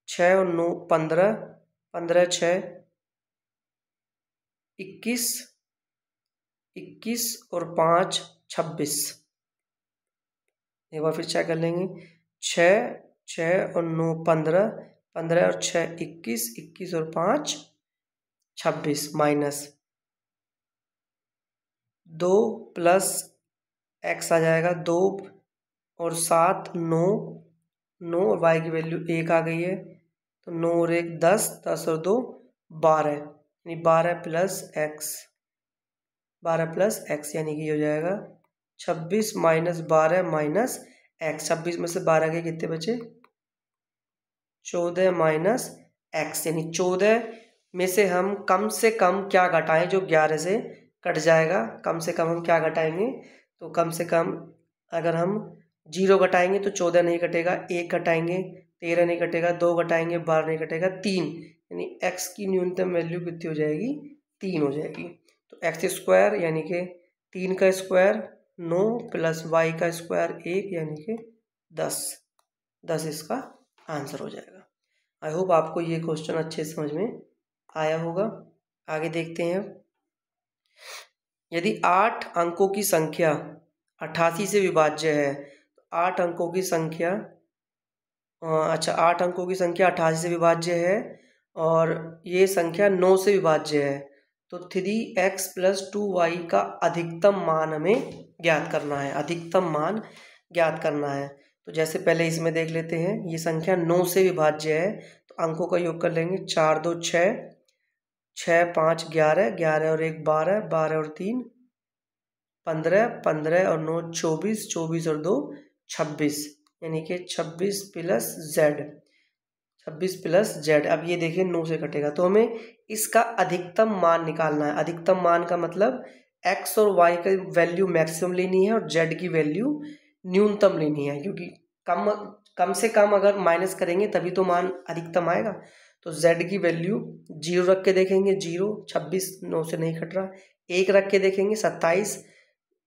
6 और 9 15, 15 6 21, 21 और 5 26, एक बार फिर चेक कर लेंगे। 6 6 और 9 15, 15 और 6 21, 21 और 5 26, माइनस 2 प्लस x आ जाएगा, 2 और 7 9, 9 और y की वैल्यू 1 आ गई है, तो 9 और 1 10, 10 और 2 12, यानी 12 प्लस एक्स, 12 प्लस एक्स यानी कि हो जाएगा 26 माइनस 12 माइनस एक्स। 26 में से 12 के कितने बचे? 14 माइनस एक्स, यानी 14 में से हम कम से कम क्या घटाएं जो 11 से कट जाएगा। कम से कम हम क्या घटाएंगे? तो कम से कम अगर हम 0 घटाएंगे तो 14 नहीं कटेगा, 1 घटाएंगे 13 नहीं कटेगा, 2 घटाएंगे 12 नहीं कटेगा, 3, यानी एक्स की न्यूनतम वैल्यू कितनी हो जाएगी? 3 हो जाएगी। तो एक्स स्क्वायर यानी कि 3 का स्क्वायर 9 प्लस वाई का स्क्वायर 1 यानी कि 10 इसका आंसर हो जाएगा। आई होप आपको ये क्वेश्चन अच्छे समझ में आया होगा। आगे देखते हैं। यदि 8 अंकों की संख्या 88 से विभाज्य है, तो 8 अंकों की संख्या 8 अंकों की संख्या 88 से विभाज्य है और ये संख्या 9 से विभाज्य है, तो 3x + 2y का अधिकतम मान हमें ज्ञात करना है। अधिकतम मान ज्ञात करना है। तो जैसे पहले इसमें देख लेते हैं, ये संख्या 9 से विभाज्य है, तो अंकों का योग कर लेंगे। 4 2 6, 6 5 11, 11 और 1 12, 12 और 3 15, 15 और 9 24, 24 और 2 26, यानी कि 26 प्लस जेड, 26 प्लस जेड। अब ये देखिए 9 से कटेगा, तो हमें इसका अधिकतम मान निकालना है। अधिकतम मान का मतलब एक्स और वाई का वैल्यू मैक्सिमम लेनी है और जेड की वैल्यू न्यूनतम लेनी है, क्योंकि कम से कम अगर माइनस करेंगे तभी तो मान अधिकतम आएगा। तो जेड की वैल्यू 0 रख के देखेंगे, 0, 26 9 से नहीं कट रहा। 1 रख के देखेंगे, 27,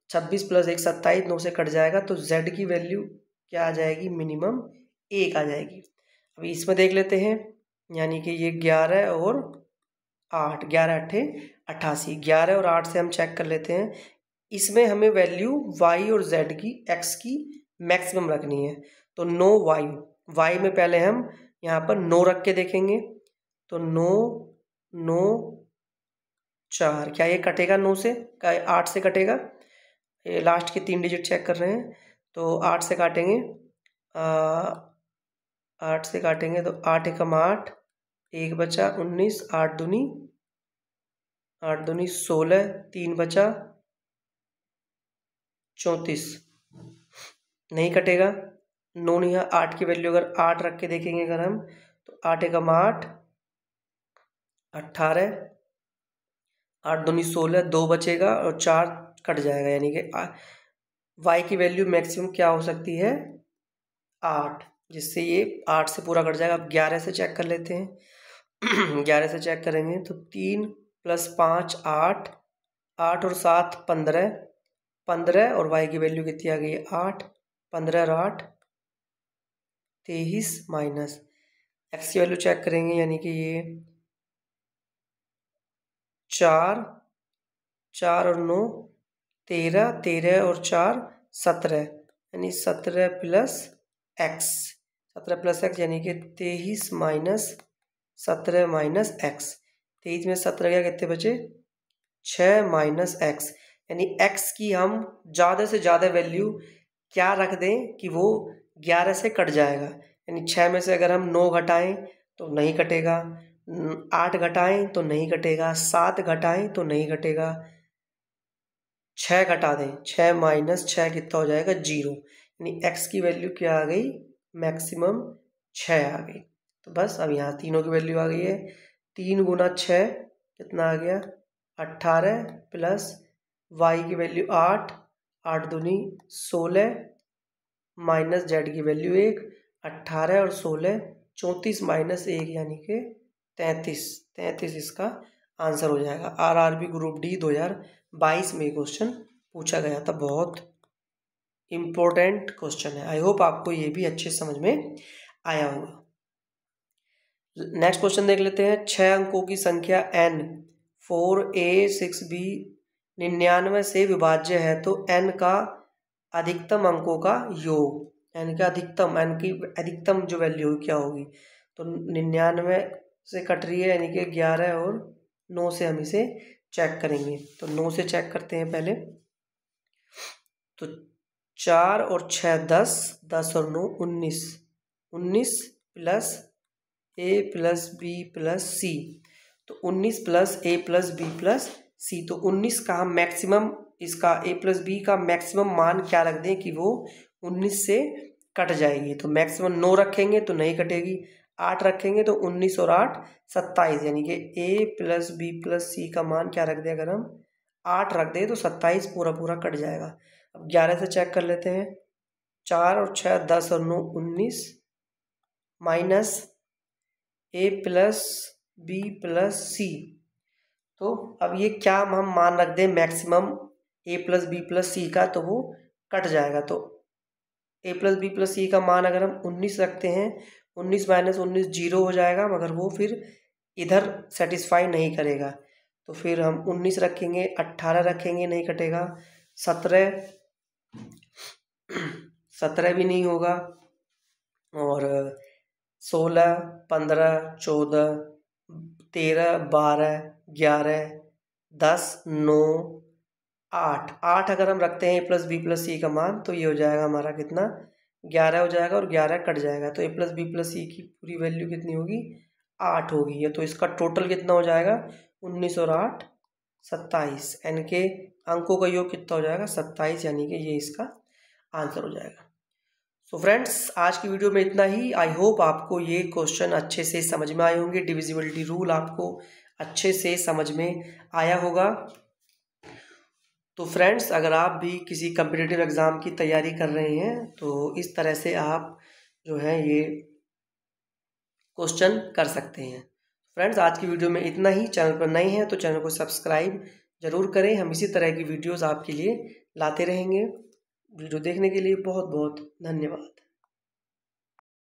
26 प्लस 1 27, 9 से कट जाएगा, तो जेड की वैल्यू क्या आ जाएगी? मिनिमम 1 आ जाएगी। अभी इसमें देख लेते हैं, यानी कि ये 11 और 8, 11 8 88, 11 और 8 से हम चेक कर लेते हैं। इसमें हमें वैल्यू y और z की, x की मैक्सिमम रखनी है। तो 9y, y में पहले हम यहाँ पर 9 रख के देखेंगे, तो 9 9 4, क्या ये कटेगा 9 से? क्या 8 से कटेगा? ये लास्ट के 3 डिजिट चेक कर रहे हैं, तो 8 से काटेंगे, 8 से काटेंगे तो 8 एकम 8, 1 बचा 19, 8 दूनी 16, 3 बचा 34, नहीं कटेगा। 9 नहीं है, 8 की वैल्यू अगर 8 रख के देखेंगे अगर हम, तो 8 एकम 8 18, 8 दूनी 16, 2 बचेगा और 4 कट जाएगा, यानी कि y की वैल्यू मैक्सिमम क्या हो सकती है? 8, जिससे ये 8 से पूरा कट जाएगा। अब 11 से चेक कर लेते हैं। 11 से चेक करेंगे तो 3 + 5 8, 8 और 7 15, 15 और y की वैल्यू कितनी आ गई? 8, 15 और 8 23 माइनस x की वैल्यू चेक करेंगे, यानी कि ये 4, 4 और 9 13, 13 और 4 17, यानी 17 प्लस x, 17 प्लस एक्स यानी कि 23 माइनस 17 माइनस एक्स। 23 में 17 क्या, कितने बचे? 6 माइनस एक्स, यानी एक्स की हम ज़्यादा से ज़्यादा वैल्यू क्या रख दें कि वो 11 से कट जाएगा। यानी 6 में से अगर हम 9 घटाएं तो नहीं कटेगा, 8 घटाएं तो नहीं कटेगा, 7 घटाएं तो नहीं कटेगा, 6 घटा दें, 6 माइनस 6 कितना हो जाएगा? 0, यानी x की वैल्यू क्या आ गई? मैक्सिमम 6 आ गई। तो बस अब यहाँ तीनों की वैल्यू आ गई है। 3 गुना 6 कितना आ गया? 18 प्लस y की वैल्यू 8, 8 दूनी 16 माइनस z की वैल्यू 1, 18 और 16 34 माइनस 1 यानी कि 33, 33 इसका आंसर हो जाएगा। आरआरबी ग्रुप डी 2022 में क्वेश्चन पूछा गया था, बहुत इम्पोर्टेंट क्वेश्चन है। आई होप आपको ये भी अच्छे समझ में आया होगा। नेक्स्ट क्वेश्चन देख लेते हैं। 6 अंकों की संख्या n 4a 6b 99 से विभाज्य है, तो n का अधिकतम अंकों का योग, n का अधिकतम, n की अधिकतम जो वैल्यू क्या होगी? तो 99 से कट रही है, यानी कि 11 और 9 से हम इसे चेक करेंगे। तो 9 से चेक करते हैं पहले, तो 4 और 6 10, 10 और 9 19, 19 प्लस ए प्लस बी प्लस सी, तो 19 प्लस ए प्लस बी प्लस सी, तो 19 का हम मैक्सिमम, इसका ए प्लस बी का मैक्सिमम मान क्या रख दें कि वो 19 से कट जाएगी। तो मैक्सिमम 9 रखेंगे तो नहीं कटेगी, 8 रखेंगे तो 19 और 8 27, यानी कि ए प्लस बी प्लस सी का मान क्या रख दें, अगर हम 8 रख दें तो 27 पूरा पूरा कट जाएगा। अब 11 से चेक कर लेते हैं, 4 और 6 10 और 9 19 माइनस ए प्लस बी प्लस सी, तो अब ये क्या हम मान रख दें maximum a plus B plus सी का, तो वो कट जाएगा। तो ए प्लस बी प्लस सी का मान अगर हम 19 रखते हैं, 19 माइनस 19 0 हो जाएगा, मगर वो फिर इधर सेटिस्फाई नहीं करेगा। तो फिर हम 19 रखेंगे, 18 रखेंगे, नहीं कटेगा, 17 भी नहीं होगा, और 16 15 14 13 12 11 10 9 8 अगर हम रखते हैं ए प्लस बी प्लस सी का मान, तो ये हो जाएगा हमारा कितना, 11 हो जाएगा, और 11 कट जाएगा, तो ए प्लस बी प्लस सी की पूरी वैल्यू कितनी होगी, 8 होगी। तो इसका टोटल कितना हो जाएगा, 19 और 8 27, यानी कि अंकों का योग कितना हो जाएगा, 27, यानी कि ये इसका आंसर हो जाएगा। सो फ्रेंड्स, आज की वीडियो में इतना ही। आई होप आपको ये क्वेश्चन अच्छे से समझ में आए होंगे, डिविजिबिलिटी रूल आपको अच्छे से समझ में आया होगा। तो फ्रेंड्स, अगर आप भी किसी कम्पिटिटिव एग्ज़ाम की तैयारी कर रहे हैं तो इस तरह से आप जो है ये क्वेश्चन कर सकते हैं। फ्रेंड्स, आज की वीडियो में इतना ही। चैनल पर नए हैं तो चैनल को सब्सक्राइब ज़रूर करें, हम इसी तरह की वीडियोस आपके लिए लाते रहेंगे। वीडियो देखने के लिए बहुत बहुत धन्यवाद।